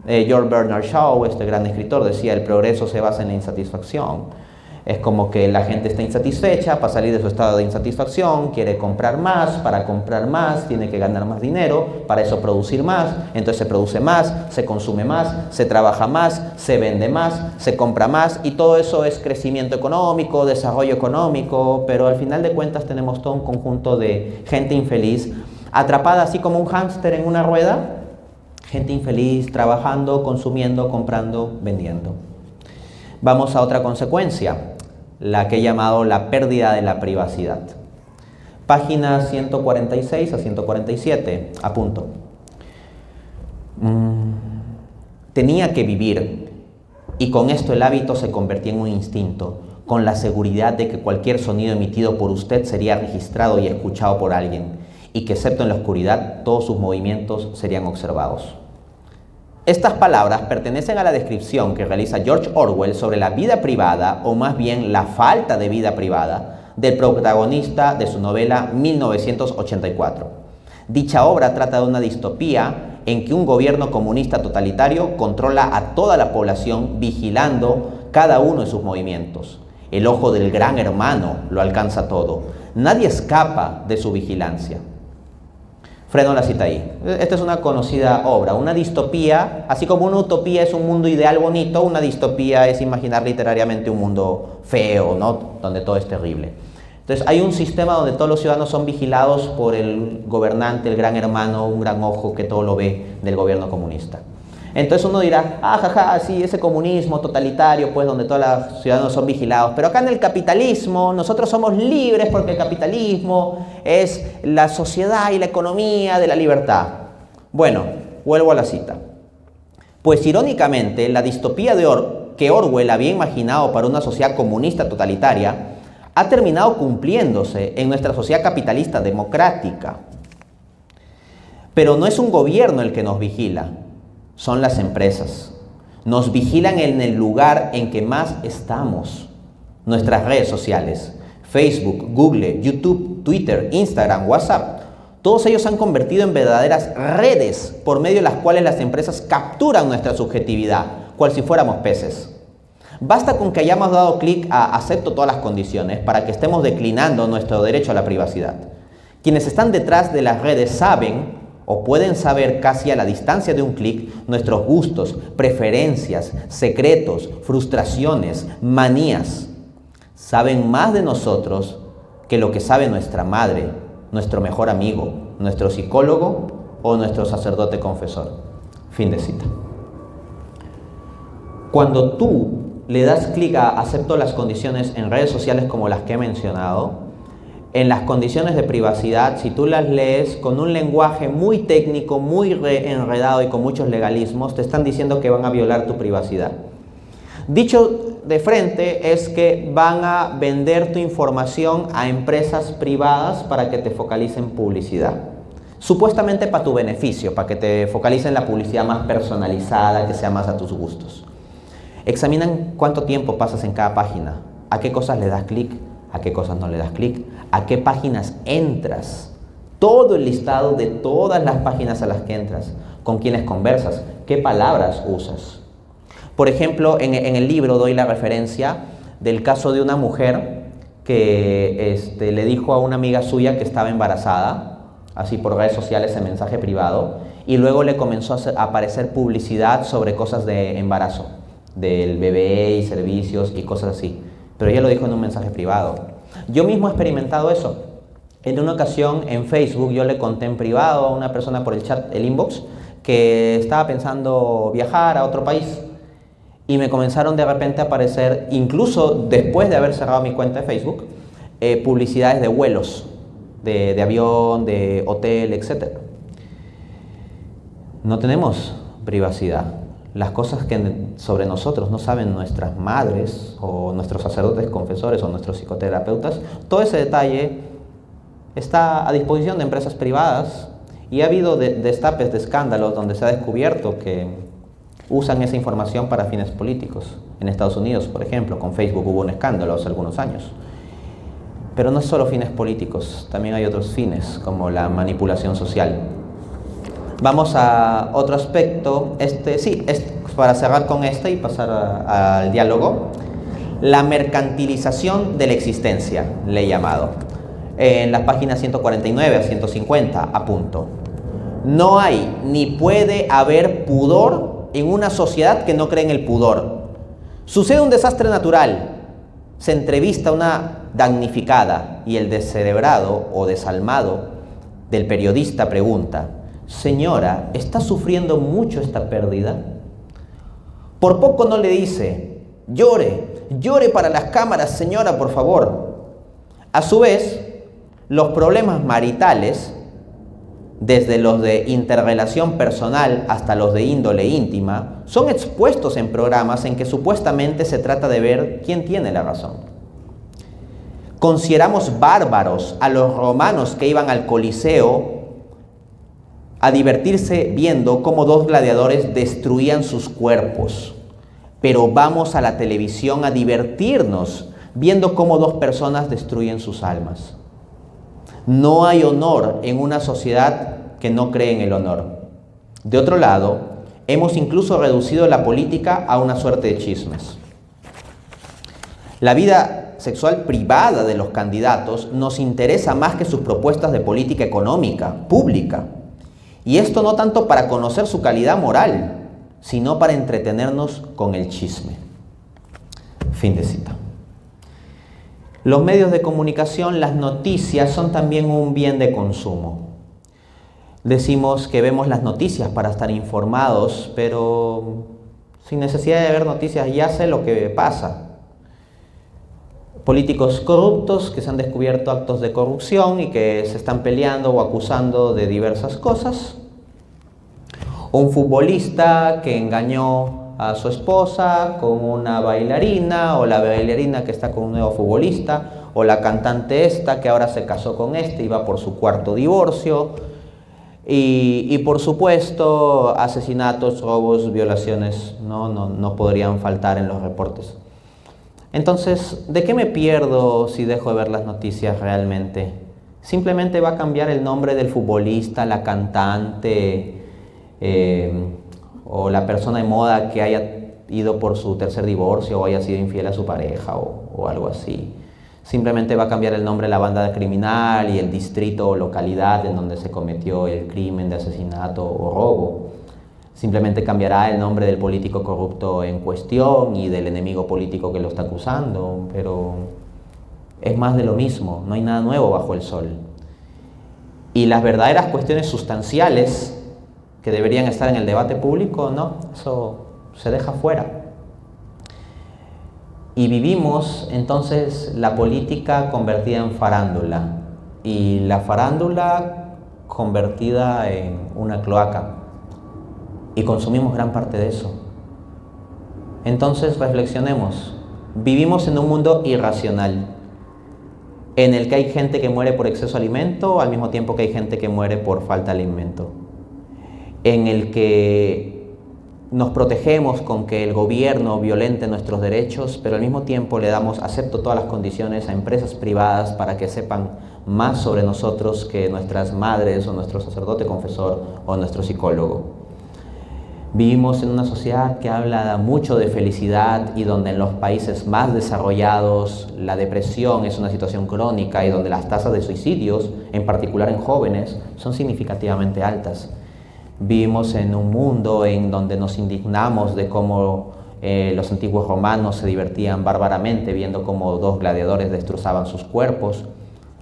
Speaker 1: George Bernard Shaw, este gran escritor, decía: el progreso se basa en la insatisfacción. Es como que la gente está insatisfecha, para salir de su estado de insatisfacción, quiere comprar más, para comprar más tiene que ganar más dinero, para eso producir más, entonces se produce más, se consume más, se trabaja más, se vende más, se compra más, y todo eso es crecimiento económico, desarrollo económico, pero al final de cuentas tenemos todo un conjunto de gente infeliz, atrapada así como un hámster en una rueda, gente infeliz trabajando, consumiendo, comprando, vendiendo. Vamos a otra consecuencia, la que he llamado la pérdida de la privacidad. Páginas 146 a 147, apunto. Tenía que vivir, y con esto el hábito se convertía en un instinto, con la seguridad de que cualquier sonido emitido por usted sería registrado y escuchado por alguien, y que excepto en la oscuridad, todos sus movimientos serían observados. Estas palabras pertenecen a la descripción que realiza George Orwell sobre la vida privada, o más bien la falta de vida privada, del protagonista de su novela 1984. Dicha obra trata de una distopía en que un gobierno comunista totalitario controla a toda la población vigilando cada uno de sus movimientos. El ojo del gran hermano lo alcanza todo. Nadie escapa de su vigilancia. Freno la cita ahí. Esta es una conocida obra. Una distopía, así como una utopía es un mundo ideal bonito, una distopía es imaginar literariamente un mundo feo, ¿no? Donde todo es terrible. Entonces hay un sistema donde todos los ciudadanos son vigilados por el gobernante, el gran hermano, un gran ojo que todo lo ve del gobierno comunista. Entonces uno dirá: jaja, sí, ese comunismo totalitario, pues donde todos los ciudadanos son vigilados. Pero acá en el capitalismo, nosotros somos libres porque el capitalismo es la sociedad y la economía de la libertad. Bueno, vuelvo a la cita. Pues irónicamente, la distopía que Orwell había imaginado para una sociedad comunista totalitaria ha terminado cumpliéndose en nuestra sociedad capitalista democrática. Pero no es un gobierno el que nos vigila. Son las empresas. Nos vigilan en el lugar en que más estamos. Nuestras redes sociales, Facebook, Google, YouTube, Twitter, Instagram, WhatsApp. Todos ellos se han convertido en verdaderas redes por medio de las cuales las empresas capturan nuestra subjetividad, cual si fuéramos peces. Basta con que hayamos dado clic a acepto todas las condiciones para que estemos declinando nuestro derecho a la privacidad. Quienes están detrás de las redes saben o pueden saber casi a la distancia de un clic nuestros gustos, preferencias, secretos, frustraciones, manías. Saben más de nosotros que lo que sabe nuestra madre, nuestro mejor amigo, nuestro psicólogo o nuestro sacerdote confesor. Fin de cita. Cuando tú le das clic a acepto las condiciones en redes sociales como las que he mencionado, en las condiciones de privacidad, si tú las lees con un lenguaje muy técnico, muy enredado y con muchos legalismos, te están diciendo que van a violar tu privacidad. Dicho de frente es que van a vender tu información a empresas privadas para que te focalicen publicidad. Supuestamente para tu beneficio, para que te focalicen la publicidad más personalizada, que sea más a tus gustos. Examinan cuánto tiempo pasas en cada página, a qué cosas le das clic, a qué cosas no le das clic, a qué páginas entras, todo el listado de todas las páginas a las que entras, con quiénes conversas, qué palabras usas. Por ejemplo, en el libro doy la referencia del caso de una mujer que le dijo a una amiga suya que estaba embarazada, así por redes sociales en mensaje privado, y luego le comenzó a aparecer publicidad sobre cosas de embarazo, del bebé y servicios y cosas así. Pero ella lo dijo en un mensaje privado. Yo mismo he experimentado eso. En una ocasión en Facebook yo le conté en privado a una persona por el chat, el inbox, que estaba pensando viajar a otro país. Y me comenzaron de repente a aparecer, incluso después de haber cerrado mi cuenta de Facebook, publicidades de vuelos, de avión, de hotel, etc. No tenemos privacidad. Las cosas que sobre nosotros no saben nuestras madres o nuestros sacerdotes confesores o nuestros psicoterapeutas, todo ese detalle está a disposición de empresas privadas, y ha habido destapes de escándalos donde se ha descubierto que usan esa información para fines políticos. En Estados Unidos, por ejemplo, con Facebook hubo un escándalo hace algunos años. Pero no es solo fines políticos, también hay otros fines, como la manipulación social. Vamos a otro aspecto, para cerrar con y pasar al diálogo. La mercantilización de la existencia, le he llamado. En las páginas 149 a 150, apunto. No hay ni puede haber pudor en una sociedad que no cree en el pudor. Sucede un desastre natural, se entrevista a una damnificada y el descerebrado o desalmado del periodista pregunta: señora, ¿está sufriendo mucho esta pérdida? Por poco no le dice: llore para las cámaras, señora, por favor. A su vez, los problemas maritales, desde los de interrelación personal hasta los de índole íntima, son expuestos en programas en que supuestamente se trata de ver quién tiene la razón. Consideramos bárbaros a los romanos que iban al Coliseo a divertirse viendo cómo dos gladiadores destruían sus cuerpos. Pero vamos a la televisión a divertirnos viendo cómo dos personas destruyen sus almas. No hay honor en una sociedad que no cree en el honor. De otro lado, hemos incluso reducido la política a una suerte de chismes. La vida sexual privada de los candidatos nos interesa más que sus propuestas de política económica, pública. Y esto no tanto para conocer su calidad moral, sino para entretenernos con el chisme. Fin de cita. Los medios de comunicación, las noticias, son también un bien de consumo. Decimos que vemos las noticias para estar informados, pero sin necesidad de ver noticias ya sé lo que pasa. Políticos corruptos que se han descubierto actos de corrupción y que se están peleando o acusando de diversas cosas. Un futbolista que engañó a su esposa con una bailarina, o la bailarina que está con un nuevo futbolista, o la cantante esta que ahora se casó con y va por su cuarto divorcio. Y por supuesto, asesinatos, robos, violaciones no podrían faltar en los reportes. Entonces, ¿de qué me pierdo si dejo de ver las noticias realmente? Simplemente va a cambiar el nombre del futbolista, la cantante, o la persona de moda que haya ido por su tercer divorcio o haya sido infiel a su pareja o algo así. Simplemente va a cambiar el nombre de la banda criminal y el distrito o localidad en donde se cometió el crimen de asesinato o robo. Simplemente cambiará el nombre del político corrupto en cuestión y del enemigo político que lo está acusando, pero es más de lo mismo, no hay nada nuevo bajo el sol. Y las verdaderas cuestiones sustanciales que deberían estar en el debate público, no, eso se deja fuera. Y vivimos entonces la política convertida en farándula y la farándula convertida en una cloaca. Y consumimos gran parte de eso. Entonces reflexionemos. Vivimos en un mundo irracional, en el que hay gente que muere por exceso de alimento, al mismo tiempo que hay gente que muere por falta de alimento. En el que nos protegemos con que el gobierno violente nuestros derechos, pero al mismo tiempo le damos, acepto todas las condiciones, a empresas privadas para que sepan más sobre nosotros que nuestras madres o nuestro sacerdote confesor o nuestro psicólogo. Vivimos en una sociedad que habla mucho de felicidad y donde en los países más desarrollados la depresión es una situación crónica y donde las tasas de suicidios, en particular en jóvenes, son significativamente altas. Vivimos en un mundo en donde nos indignamos de cómo los antiguos romanos se divertían bárbaramente viendo cómo dos gladiadores destrozaban sus cuerpos.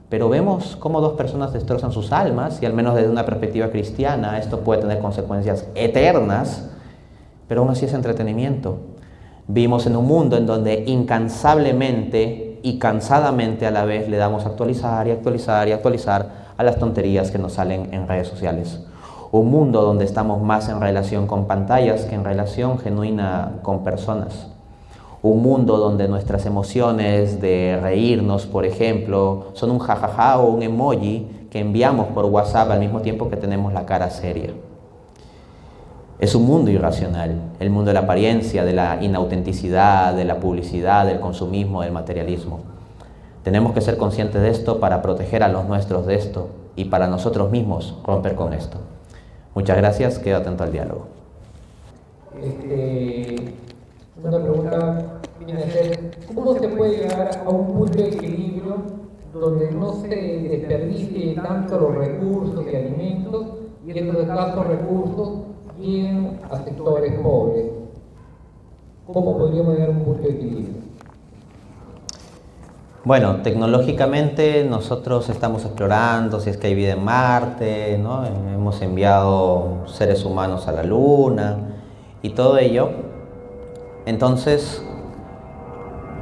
Speaker 1: Pero vemos cómo dos personas destrozan sus almas y al menos desde una perspectiva cristiana esto puede tener consecuencias eternas, pero aún así es entretenimiento. Vivimos en un mundo en donde incansablemente y cansadamente a la vez le damos a actualizar y actualizar y actualizar a las tonterías que nos salen en redes sociales. Un mundo donde estamos más en relación con pantallas que en relación genuina con personas. Un mundo donde nuestras emociones de reírnos, por ejemplo, son un jajaja o un emoji que enviamos por WhatsApp al mismo tiempo que tenemos la cara seria. Es un mundo irracional, el mundo de la apariencia, de la inautenticidad, de la publicidad, del consumismo, del materialismo. Tenemos que ser conscientes de esto para proteger a los nuestros de esto y para nosotros mismos romper con esto. Muchas gracias, quedo atento al diálogo.
Speaker 2: Una pregunta viene a ser, ¿cómo se puede llegar a un punto de equilibrio donde no se desperdicie tanto los recursos y alimentos y estos escasos recursos lleguen a sectores pobres? ¿Cómo podríamos llegar a un punto de equilibrio?
Speaker 1: Bueno, tecnológicamente nosotros estamos explorando si es que hay vida en Marte, ¿no? Hemos enviado seres humanos a la Luna y todo ello. Entonces,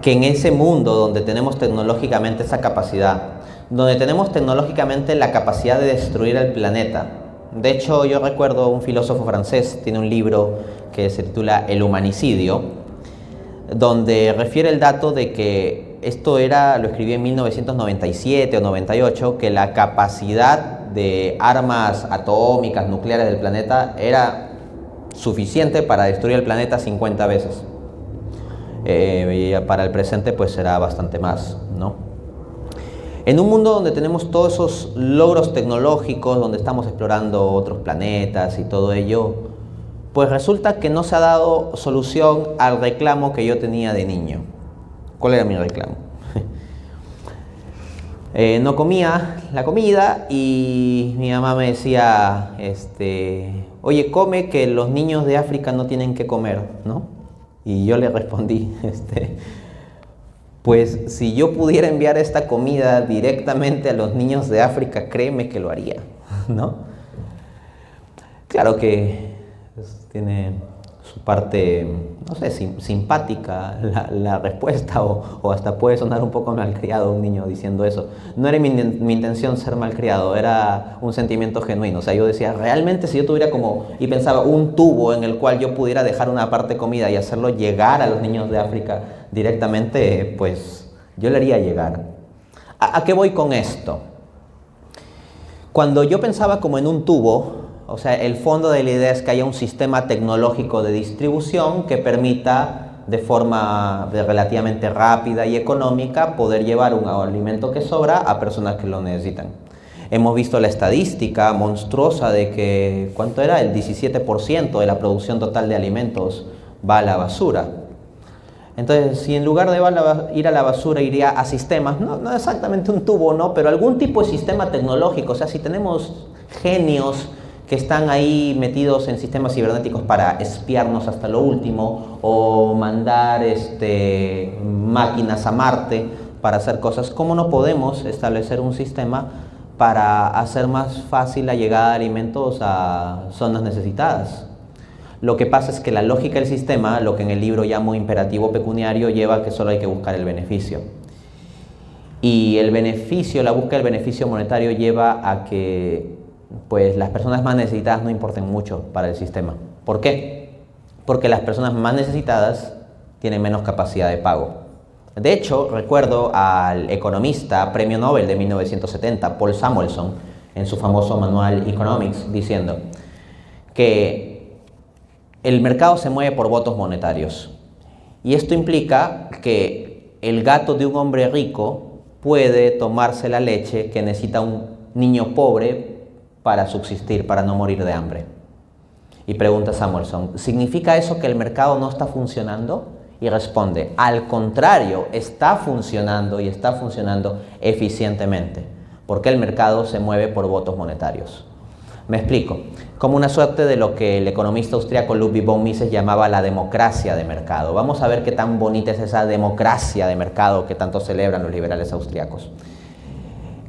Speaker 1: que en ese mundo donde tenemos tecnológicamente esa capacidad, donde tenemos tecnológicamente la capacidad de destruir el planeta. De hecho, yo recuerdo un filósofo francés, tiene un libro que se titula El humanicidio, donde refiere el dato de que esto lo escribió en 1997 o 98, que la capacidad de armas atómicas, nucleares del planeta era suficiente para destruir el planeta 50 veces. Y para el presente pues será bastante más, ¿no? En un mundo donde tenemos todos esos logros tecnológicos, donde estamos explorando otros planetas y todo ello, pues resulta que no se ha dado solución al reclamo que yo tenía de niño. ¿Cuál era mi reclamo? No comía la comida y mi mamá me decía, oye, come, que los niños de África no tienen que comer, ¿no? Y yo le respondí, pues si yo pudiera enviar esta comida directamente a los niños de África, créeme que lo haría, ¿no? Claro que tiene su parte, no sé, simpática la respuesta o hasta puede sonar un poco malcriado un niño diciendo eso. No era mi intención ser malcriado, era un sentimiento genuino. O sea, yo decía, realmente si yo tuviera y pensaba un tubo en el cual yo pudiera dejar una parte de comida y hacerlo llegar a los niños de África directamente, pues yo le haría llegar. ¿A qué voy con esto? Cuando yo pensaba como en un tubo, o sea, el fondo de la idea es que haya un sistema tecnológico de distribución que permita de forma relativamente rápida y económica poder llevar un alimento que sobra a personas que lo necesitan. Hemos visto la estadística monstruosa de que, ¿cuánto era? El 17% de la producción total de alimentos va a la basura. Entonces, si en lugar de ir a la basura iría a sistemas, no exactamente un tubo, ¿no? Pero algún tipo de sistema tecnológico, o sea, si tenemos genios que están ahí metidos en sistemas cibernéticos para espiarnos hasta lo último o mandar máquinas a Marte para hacer cosas, ¿cómo no podemos establecer un sistema para hacer más fácil la llegada de alimentos a zonas necesitadas? Lo que pasa es que la lógica del sistema, lo que en el libro llamo imperativo pecuniario, lleva a que solo hay que buscar el beneficio. Y el beneficio, la búsqueda del beneficio monetario lleva a que pues las personas más necesitadas no importen mucho para el sistema. ¿Por qué? Porque las personas más necesitadas tienen menos capacidad de pago. De hecho, recuerdo al economista premio Nobel de 1970, Paul Samuelson, en su famoso manual Economics, diciendo que el mercado se mueve por votos monetarios. Y esto implica que el gato de un hombre rico puede tomarse la leche que necesita un niño pobre para subsistir, para no morir de hambre. Y pregunta Samuelson, ¿significa eso que el mercado no está funcionando? Y responde, al contrario, está funcionando y está funcionando eficientemente, porque el mercado se mueve por votos monetarios. Me explico, como una suerte de lo que el economista austríaco Ludwig von Mises llamaba la democracia de mercado. Vamos a ver qué tan bonita es esa democracia de mercado que tanto celebran los liberales austriacos.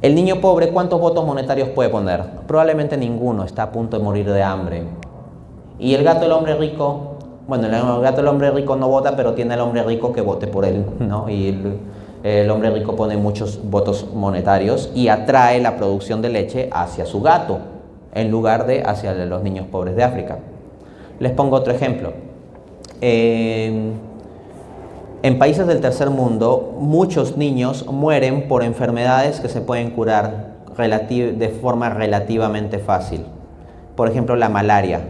Speaker 1: El niño pobre, ¿cuántos votos monetarios puede poner? Probablemente ninguno, está a punto de morir de hambre. Y el gato del hombre rico, bueno, el gato del hombre rico no vota, pero tiene al hombre rico que vote por él, ¿no? Y el hombre rico pone muchos votos monetarios y atrae la producción de leche hacia su gato, en lugar de hacia los niños pobres de África. Les pongo otro ejemplo. En países del tercer mundo, muchos niños mueren por enfermedades que se pueden curar de forma relativamente fácil. Por ejemplo, la malaria.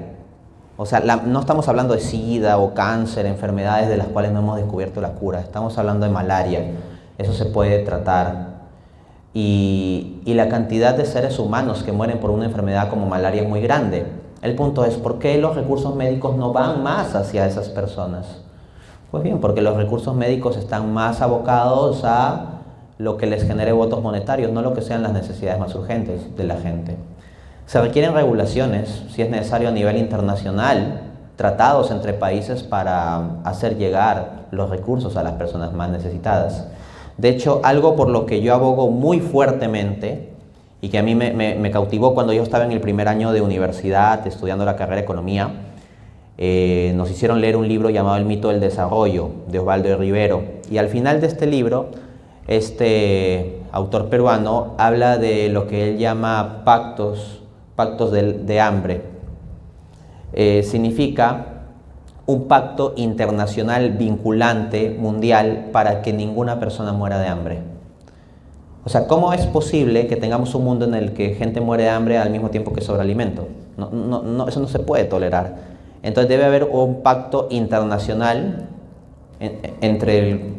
Speaker 1: O sea, no estamos hablando de SIDA o cáncer, enfermedades de las cuales no hemos descubierto la cura. Estamos hablando de malaria. Eso se puede tratar. Y la cantidad de seres humanos que mueren por una enfermedad como malaria es muy grande. El punto es, ¿por qué los recursos médicos no van más hacia esas personas? Pues bien, porque los recursos médicos están más abocados a lo que les genere votos monetarios, no lo que sean las necesidades más urgentes de la gente. Se requieren regulaciones, si es necesario a nivel internacional, tratados entre países para hacer llegar los recursos a las personas más necesitadas. De hecho, algo por lo que yo abogo muy fuertemente y que a mí me cautivó cuando yo estaba en el primer año de universidad estudiando la carrera de Economía, nos hicieron leer un libro llamado El mito del desarrollo, de Osvaldo de Rivero. Y al final de este libro, este autor peruano habla de lo que él llama pactos de hambre. Significa un pacto internacional vinculante mundial para que ninguna persona muera de hambre. O sea, ¿cómo es posible que tengamos un mundo en el que gente muere de hambre al mismo tiempo que sobra alimento? No, eso no se puede tolerar. Entonces debe haber un pacto internacional entre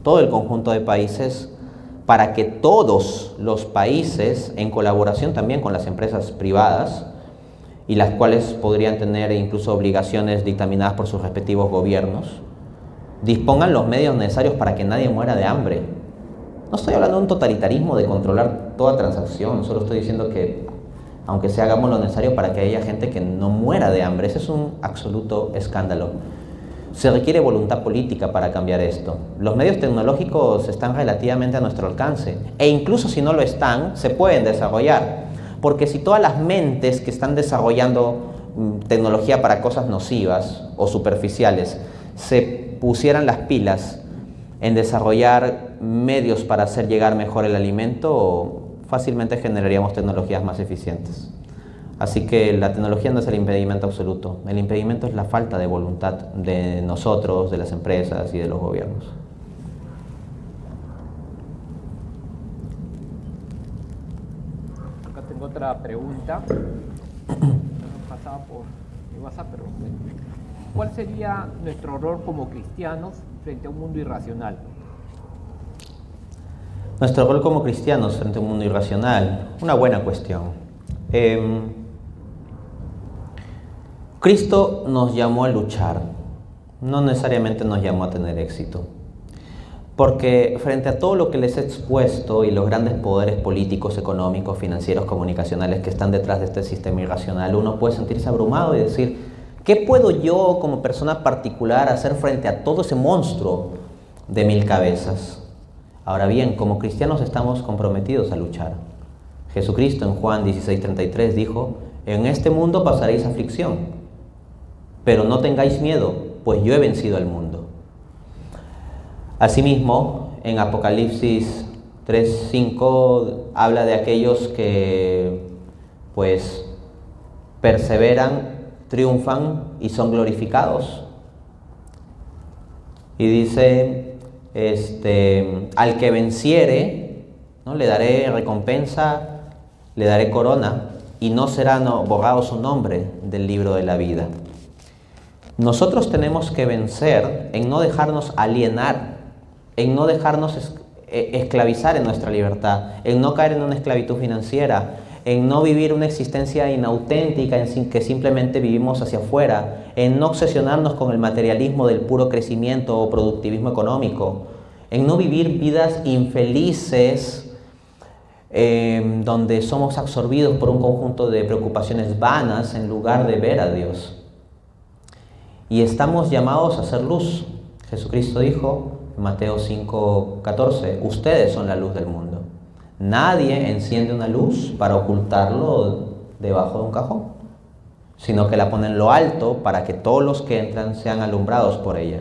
Speaker 1: todo el conjunto de países para que todos los países, en colaboración también con las empresas privadas, y las cuales podrían tener incluso obligaciones dictaminadas por sus respectivos gobiernos, dispongan los medios necesarios para que nadie muera de hambre. No estoy hablando de un totalitarismo de controlar toda transacción, solo estoy diciendo que, aunque sea, hagamos lo necesario para que haya gente que no muera de hambre. Ese es un absoluto escándalo. Se requiere voluntad política para cambiar esto. Los medios tecnológicos están relativamente a nuestro alcance, e incluso si no lo están, se pueden desarrollar. Porque si todas las mentes que están desarrollando tecnología para cosas nocivas o superficiales se pusieran las pilas en desarrollar medios para hacer llegar mejor el alimento, fácilmente generaríamos tecnologías más eficientes. Así que la tecnología no es el impedimento absoluto. El impedimento es la falta de voluntad de nosotros, de las empresas y de los gobiernos.
Speaker 2: Otra pregunta, pasaba por mi WhatsApp, pero ¿cuál sería nuestro rol como cristianos frente a un mundo irracional?
Speaker 1: Nuestro rol como cristianos frente a un mundo irracional, una buena cuestión. Cristo nos llamó a luchar, no necesariamente nos llamó a tener éxito. Porque frente a todo lo que les he expuesto y los grandes poderes políticos, económicos, financieros, comunicacionales que están detrás de este sistema irracional, uno puede sentirse abrumado y decir, ¿qué puedo yo como persona particular hacer frente a todo ese monstruo de 1000 cabezas? Ahora bien, como cristianos estamos comprometidos a luchar. Jesucristo en Juan 16:33 dijo, en este mundo pasaréis aflicción, pero no tengáis miedo, pues yo he vencido al mundo. Asimismo, en Apocalipsis 3:5 habla de aquellos que pues perseveran, triunfan y son glorificados. Y dice, al que venciere, ¿no?, le daré recompensa, le daré corona, y no será borrado su nombre del libro de la vida. Nosotros tenemos que vencer en no dejarnos alienar, en no dejarnos esclavizar en nuestra libertad, en no caer en una esclavitud financiera, en no vivir una existencia inauténtica, en que simplemente vivimos hacia afuera, en no obsesionarnos con el materialismo del puro crecimiento o productivismo económico, en no vivir vidas infelices donde somos absorbidos por un conjunto de preocupaciones vanas en lugar de ver a Dios. Y estamos llamados a hacer luz. Jesucristo dijo en Mateo 5:14, ustedes son la luz del mundo. Nadie enciende una luz para ocultarlo debajo de un cajón, sino que la pone en lo alto para que todos los que entran sean alumbrados por ella.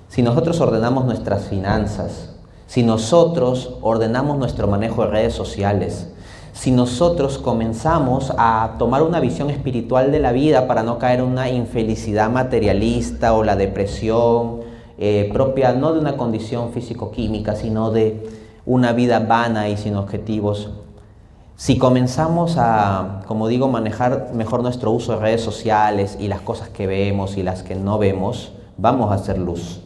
Speaker 1: Si nosotros ordenamos nuestras finanzas, si nosotros ordenamos nuestro manejo de redes sociales, si nosotros comenzamos a tomar una visión espiritual de la vida para no caer en una infelicidad materialista o la depresión propia no de una condición físico-química, sino de una vida vana y sin objetivos, si comenzamos a, como digo, manejar mejor nuestro uso de redes sociales y las cosas que vemos y las que no vemos, vamos a hacer luz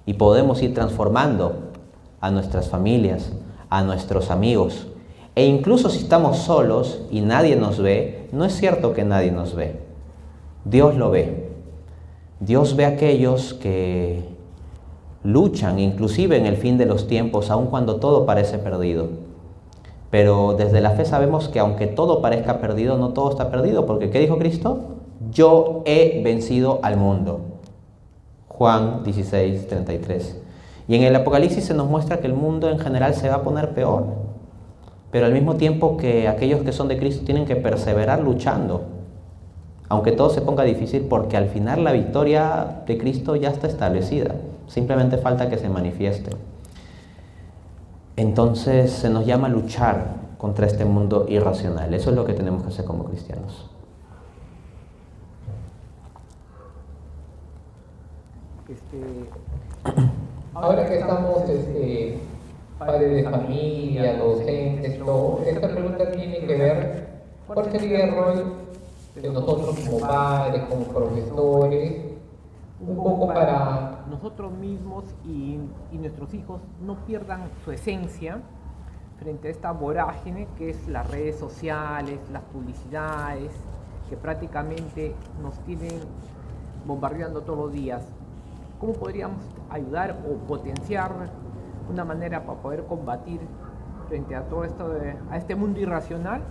Speaker 1: y podemos ir transformando a nuestras familias, a nuestros amigos. E incluso si estamos solos y nadie nos ve, no es cierto que nadie nos ve. Dios lo ve. Dios ve a aquellos que luchan, inclusive en el fin de los tiempos, aun cuando todo parece perdido. Pero desde la fe sabemos que aunque todo parezca perdido, no todo está perdido, porque ¿qué dijo Cristo? Yo he vencido al mundo. Juan 16:33. Y en el Apocalipsis se nos muestra que el mundo en general se va a poner peor, pero al mismo tiempo que aquellos que son de Cristo tienen que perseverar luchando, aunque todo se ponga difícil, porque al final la victoria de Cristo ya está establecida, simplemente falta que se manifieste. Entonces se nos llama a luchar contra este mundo irracional. Eso es lo que tenemos que hacer como cristianos.
Speaker 2: Ahora que estamos padres de familia, docentes, esta pregunta tiene que ver cuál sería el rol de nosotros como padres, como profesores, un poco para
Speaker 3: nosotros mismos y nuestros hijos no pierdan su esencia frente a esta vorágine que es las redes sociales, las publicidades, que prácticamente nos tienen bombardeando todos los días. ¿Cómo podríamos ayudar o potenciar una manera para poder combatir frente a todo esto, a este mundo irracional,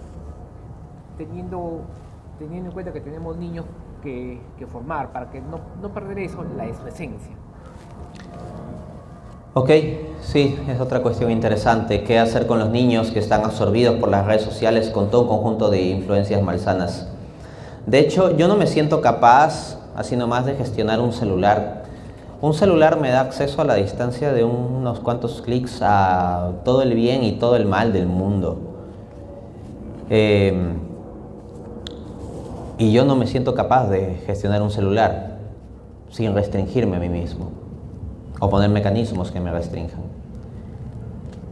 Speaker 3: teniendo en cuenta que tenemos niños que formar, para que no perder eso, su esencia?
Speaker 1: Ok, sí, es otra cuestión interesante. ¿Qué hacer con los niños que están absorbidos por las redes sociales con todo un conjunto de influencias malsanas? De hecho, yo no me siento capaz, así nomás, de gestionar un celular. Un celular me da acceso a la distancia de unos cuantos clics a todo el bien y todo el mal del mundo. Y yo no me siento capaz de gestionar un celular sin restringirme a mí mismo o poner mecanismos que me restrinjan.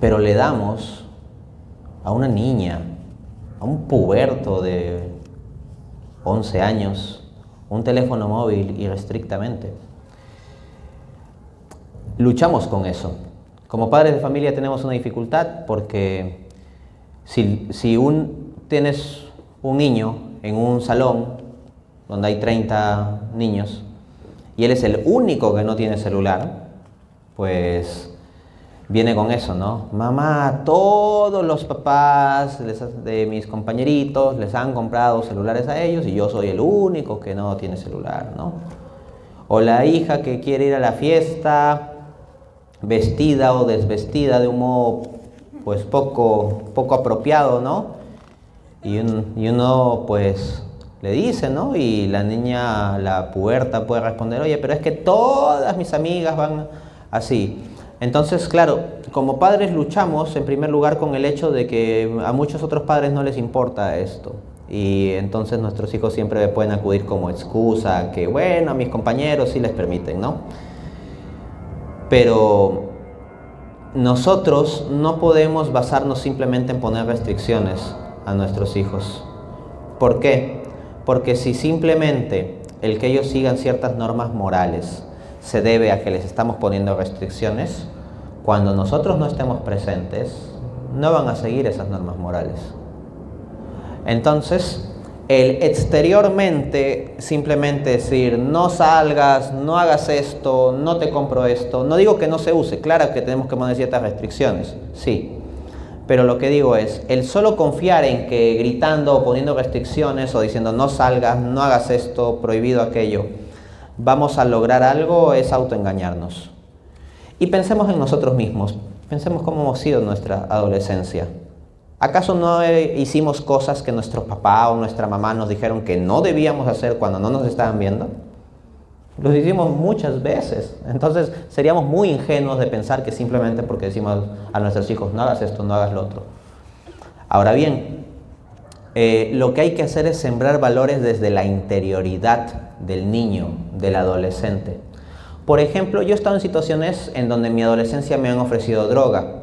Speaker 1: Pero le damos a una niña, a un puberto de 11 años, un teléfono móvil irrestrictamente. Luchamos con eso. Como padres de familia tenemos una dificultad porque si tienes un niño en un salón donde hay 30 niños y él es el único que no tiene celular, pues viene con eso, ¿no? Mamá, todos los papás de mis compañeritos les han comprado celulares a ellos y yo soy el único que no tiene celular, ¿no? O la hija que quiere ir a la fiesta vestida o desvestida de un modo pues poco apropiado, ¿no? Y uno pues le dice, ¿no? Y la niña, la puberta, puede responder, oye, pero es que todas mis amigas van así. Entonces, claro, como padres luchamos en primer lugar con el hecho de que a muchos otros padres no les importa esto. Y entonces nuestros hijos siempre pueden acudir como excusa, que bueno, a mis compañeros sí les permiten, ¿no? Pero nosotros no podemos basarnos simplemente en poner restricciones a nuestros hijos. ¿Por qué? Porque si simplemente el que ellos sigan ciertas normas morales se debe a que les estamos poniendo restricciones, cuando nosotros no estemos presentes, no van a seguir esas normas morales. Entonces, el exteriormente simplemente decir no salgas, no hagas esto, no te compro esto, no digo que no se use, claro que tenemos que poner ciertas restricciones, sí, pero lo que digo es, el solo confiar en que gritando o poniendo restricciones o diciendo no salgas, no hagas esto, prohibido aquello, vamos a lograr algo, es autoengañarnos. Y pensemos en nosotros mismos, pensemos cómo hemos sido en nuestra adolescencia. ¿Acaso no hicimos cosas que nuestro papá o nuestra mamá nos dijeron que no debíamos hacer cuando no nos estaban viendo? Los hicimos muchas veces. Entonces seríamos muy ingenuos de pensar que simplemente porque decimos a nuestros hijos no hagas esto, no hagas lo otro. Ahora bien, lo que hay que hacer es sembrar valores desde la interioridad del niño, del adolescente. Por ejemplo, yo he estado en situaciones en donde en mi adolescencia me han ofrecido droga.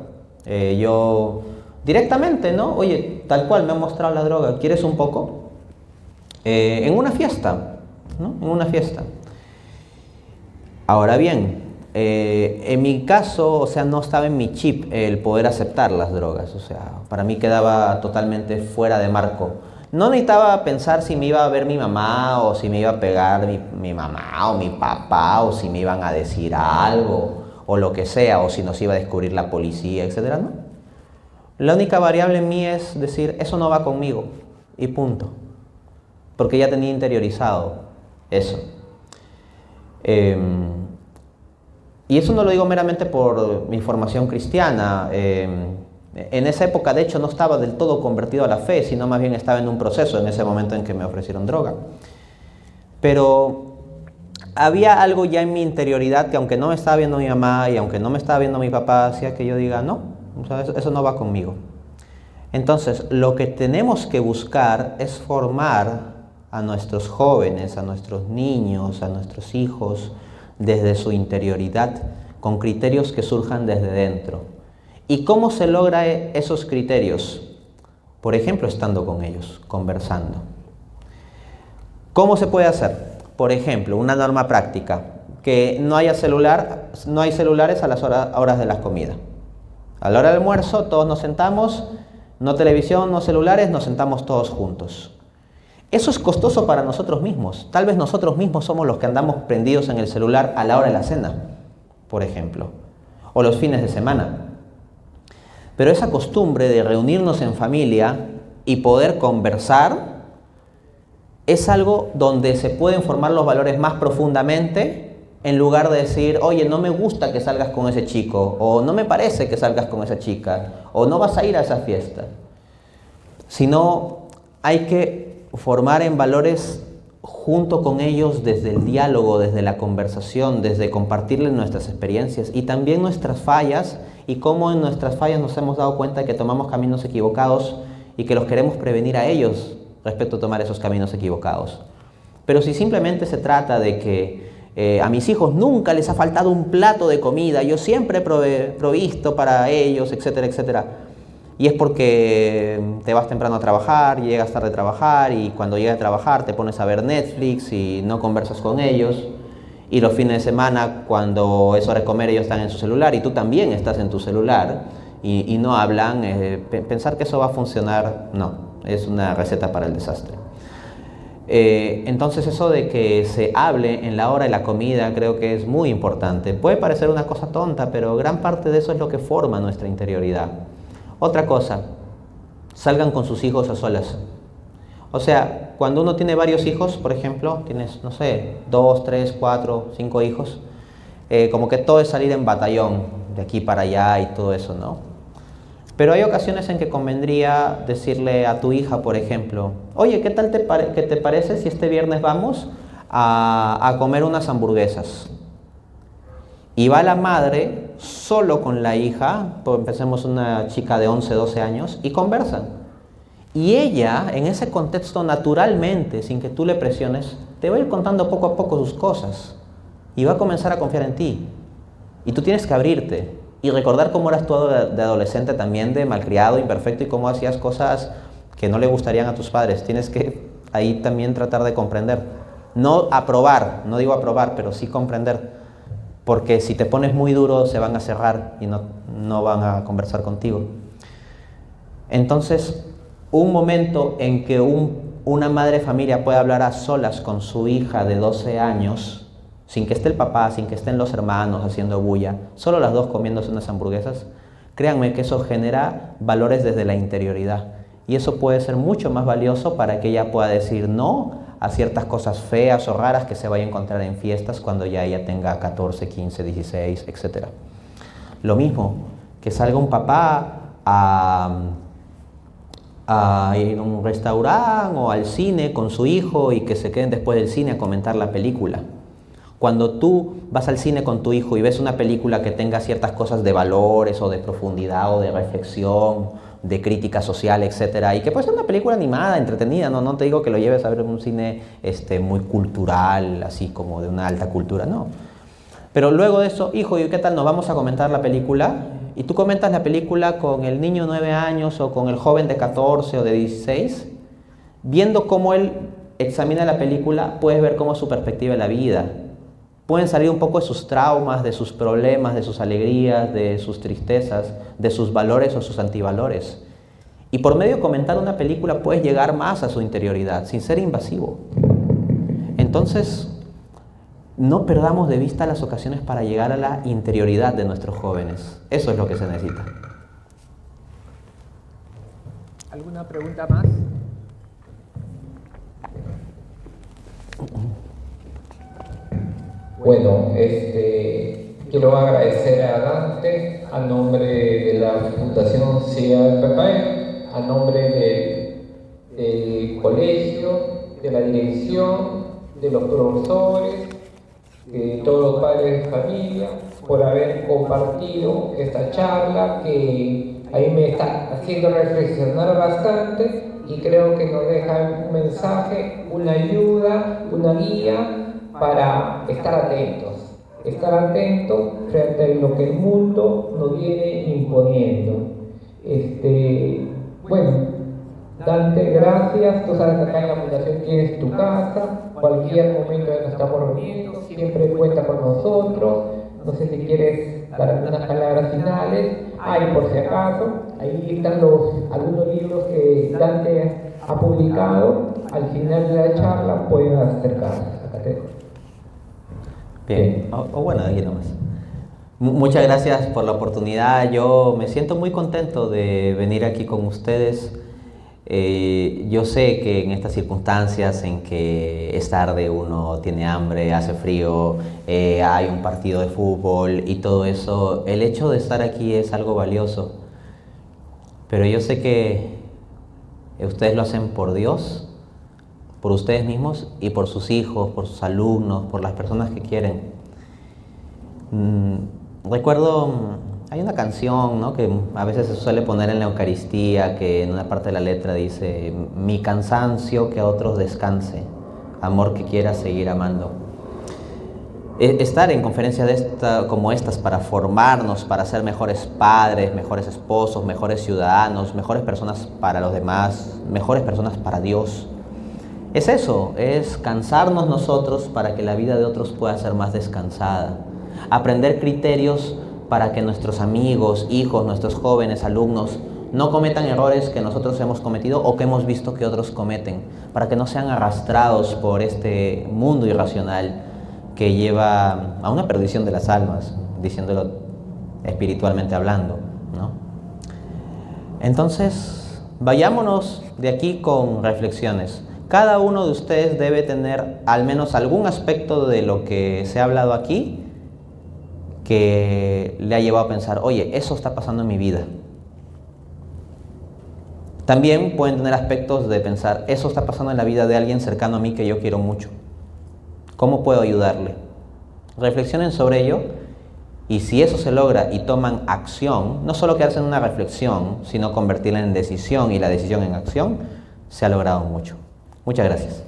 Speaker 1: Yo directamente, ¿no? Oye, tal cual me han mostrado la droga, ¿quieres un poco? En una fiesta, ¿no? En una fiesta. Ahora bien, en mi caso, o sea, no estaba en mi chip el poder aceptar las drogas, o sea, para mí quedaba totalmente fuera de marco. No necesitaba pensar si me iba a ver mi mamá o si me iba a pegar mi mamá o mi papá o si me iban a decir algo o lo que sea o si nos iba a descubrir la policía, etcétera, ¿no? La única variable en mí es decir, eso no va conmigo y punto, porque ya tenía interiorizado eso. Y eso no lo digo meramente por mi formación cristiana. En esa época, de hecho, no estaba del todo convertido a la fe, sino más bien estaba en un proceso en ese momento en que me ofrecieron droga. Pero había algo ya en mi interioridad que aunque no me estaba viendo mi mamá y aunque no me estaba viendo mi papá, hacía que yo diga, no, o sea, eso no va conmigo. Entonces, lo que tenemos que buscar es formar a nuestros jóvenes, a nuestros niños, a nuestros hijos, desde su interioridad, con criterios que surjan desde dentro. ¿Y cómo se logra esos criterios? Por ejemplo, estando con ellos, conversando. ¿Cómo se puede hacer? Por ejemplo, una norma práctica, que no hay celulares a las horas de la comida. A la hora del almuerzo todos nos sentamos, no televisión, no celulares, nos sentamos todos juntos. Eso es costoso para nosotros mismos. Tal vez nosotros mismos somos los que andamos prendidos en el celular a la hora de la cena, por ejemplo, o los fines de semana. Pero esa costumbre de reunirnos en familia y poder conversar es algo donde se pueden formar los valores más profundamente, en lugar de decir, oye, no me gusta que salgas con ese chico, o no me parece que salgas con esa chica, o no vas a ir a esa fiesta. Sino hay que formar en valores junto con ellos desde el diálogo, desde la conversación, desde compartirles nuestras experiencias y también nuestras fallas y cómo en nuestras fallas nos hemos dado cuenta de que tomamos caminos equivocados y que los queremos prevenir a ellos respecto a tomar esos caminos equivocados. Pero si simplemente se trata de que a mis hijos nunca les ha faltado un plato de comida, yo siempre he provisto para ellos, etcétera, etcétera, y es porque te vas temprano a trabajar, llegas tarde a trabajar y cuando llegas a trabajar te pones a ver Netflix y no conversas con ellos. Y los fines de semana, cuando es hora de comer, ellos están en su celular y tú también estás en tu celular y no hablan. Pensar que eso va a funcionar, no, es una receta para el desastre. Entonces eso de que se hable en la hora de la comida creo que es muy importante. Puede parecer una cosa tonta, pero gran parte de eso es lo que forma nuestra interioridad. Otra cosa, salgan con sus hijos a solas. O sea, cuando uno tiene varios hijos, por ejemplo, tienes, no sé, 2, 3, 4, 5 hijos, como que todo es salir en batallón, de aquí para allá y todo eso, ¿no? Pero hay ocasiones en que convendría decirle a tu hija, por ejemplo, oye, ¿qué tal qué te parece si este viernes vamos a comer unas hamburguesas? Y va la madre solo con la hija, pues empecemos una chica de 11, 12 años, y conversan. Y ella, en ese contexto, naturalmente, sin que tú le presiones, te va a ir contando poco a poco sus cosas. Y va a comenzar a confiar en ti. Y tú tienes que abrirte. Y recordar cómo eras tú de adolescente también, de malcriado, imperfecto, y cómo hacías cosas que no le gustarían a tus padres. Tienes que ahí también tratar de comprender. No aprobar, no digo aprobar, pero sí comprender. Porque si te pones muy duro se van a cerrar y no van a conversar contigo. Entonces, un momento en que una madre de familia puede hablar a solas con su hija de 12 años, sin que esté el papá, sin que estén los hermanos haciendo bulla, solo las dos comiéndose unas hamburguesas, créanme que eso genera valores desde la interioridad. Y eso puede ser mucho más valioso para que ella pueda decir no a ciertas cosas feas o raras que se vaya a encontrar en fiestas cuando ya ella tenga 14, 15, 16, etc. Lo mismo, que salga un papá a ir a un restaurante o al cine con su hijo y que se queden después del cine a comentar la película. Cuando tú vas al cine con tu hijo y ves una película que tenga ciertas cosas de valores o de profundidad o de reflexión, de crítica social, etcétera, y que puede ser una película animada, entretenida, no te digo que lo lleves a ver en un cine muy cultural, así como de una alta cultura, no. Pero luego de eso, hijo, ¿y qué tal? Nos vamos a comentar la película. Y tú comentas la película con el niño de 9 años o con el joven de 14 o de 16, viendo cómo él examina la película, puedes ver cómo es su perspectiva de la vida. Pueden salir un poco de sus traumas, de sus problemas, de sus alegrías, de sus tristezas, de sus valores o sus antivalores. Y por medio de comentar una película puedes llegar más a su interioridad, sin ser invasivo. Entonces, no perdamos de vista las ocasiones para llegar a la interioridad de nuestros jóvenes. Eso es lo que se necesita.
Speaker 3: ¿Alguna pregunta más?
Speaker 2: Bueno, quiero agradecer a Dante a nombre de la Fundación Ciudad Pepe, a nombre del colegio, de la dirección, de los profesores, de todos los padres de familia, por haber compartido esta charla que a mí me está haciendo reflexionar bastante y creo que nos deja un mensaje, una ayuda, una guía para estar atentos frente a lo que el mundo nos viene imponiendo. Bueno, Dante, gracias. Tú sabes que acá en la Fundación tienes tu casa, cualquier momento que nos estamos reuniendo, siempre cuenta con nosotros. No sé si quieres dar algunas palabras finales. Por si acaso, ahí están algunos libros que Dante ha publicado. Al final de la charla pueden acercarse. Acá te dejo.
Speaker 1: Bien, bueno, aquí nomás. Muchas gracias por la oportunidad. Yo me siento muy contento de venir aquí con ustedes. Yo sé que en estas circunstancias en que es tarde, uno tiene hambre, hace frío, hay un partido de fútbol y todo eso, el hecho de estar aquí es algo valioso. Pero yo sé que ustedes lo hacen por Dios, por ustedes mismos y por sus hijos, por sus alumnos, por las personas que quieren. Recuerdo, hay una canción, ¿no?, que a veces se suele poner en la Eucaristía, que en una parte de la letra dice: mi cansancio que a otros descanse, amor que quiera seguir amando. Estar en conferencias como estas para formarnos, para ser mejores padres, mejores esposos, mejores ciudadanos, mejores personas para los demás, mejores personas para Dios. Es eso, es cansarnos nosotros para que la vida de otros pueda ser más descansada. Aprender criterios para que nuestros amigos, hijos, nuestros jóvenes, alumnos no cometan errores que nosotros hemos cometido o que hemos visto que otros cometen, para que no sean arrastrados por este mundo irracional que lleva a una perdición de las almas, diciéndolo espiritualmente hablando, ¿no? Entonces, vayámonos de aquí con reflexiones. Cada uno de ustedes debe tener al menos algún aspecto de lo que se ha hablado aquí que le ha llevado a pensar: oye, eso está pasando en mi vida. También pueden tener aspectos de pensar: eso está pasando en la vida de alguien cercano a mí que yo quiero mucho. ¿Cómo puedo ayudarle? Reflexionen sobre ello, y si eso se logra y toman acción, no solo quedarse en una reflexión, sino convertirla en decisión y la decisión en acción, se ha logrado mucho. Muchas gracias.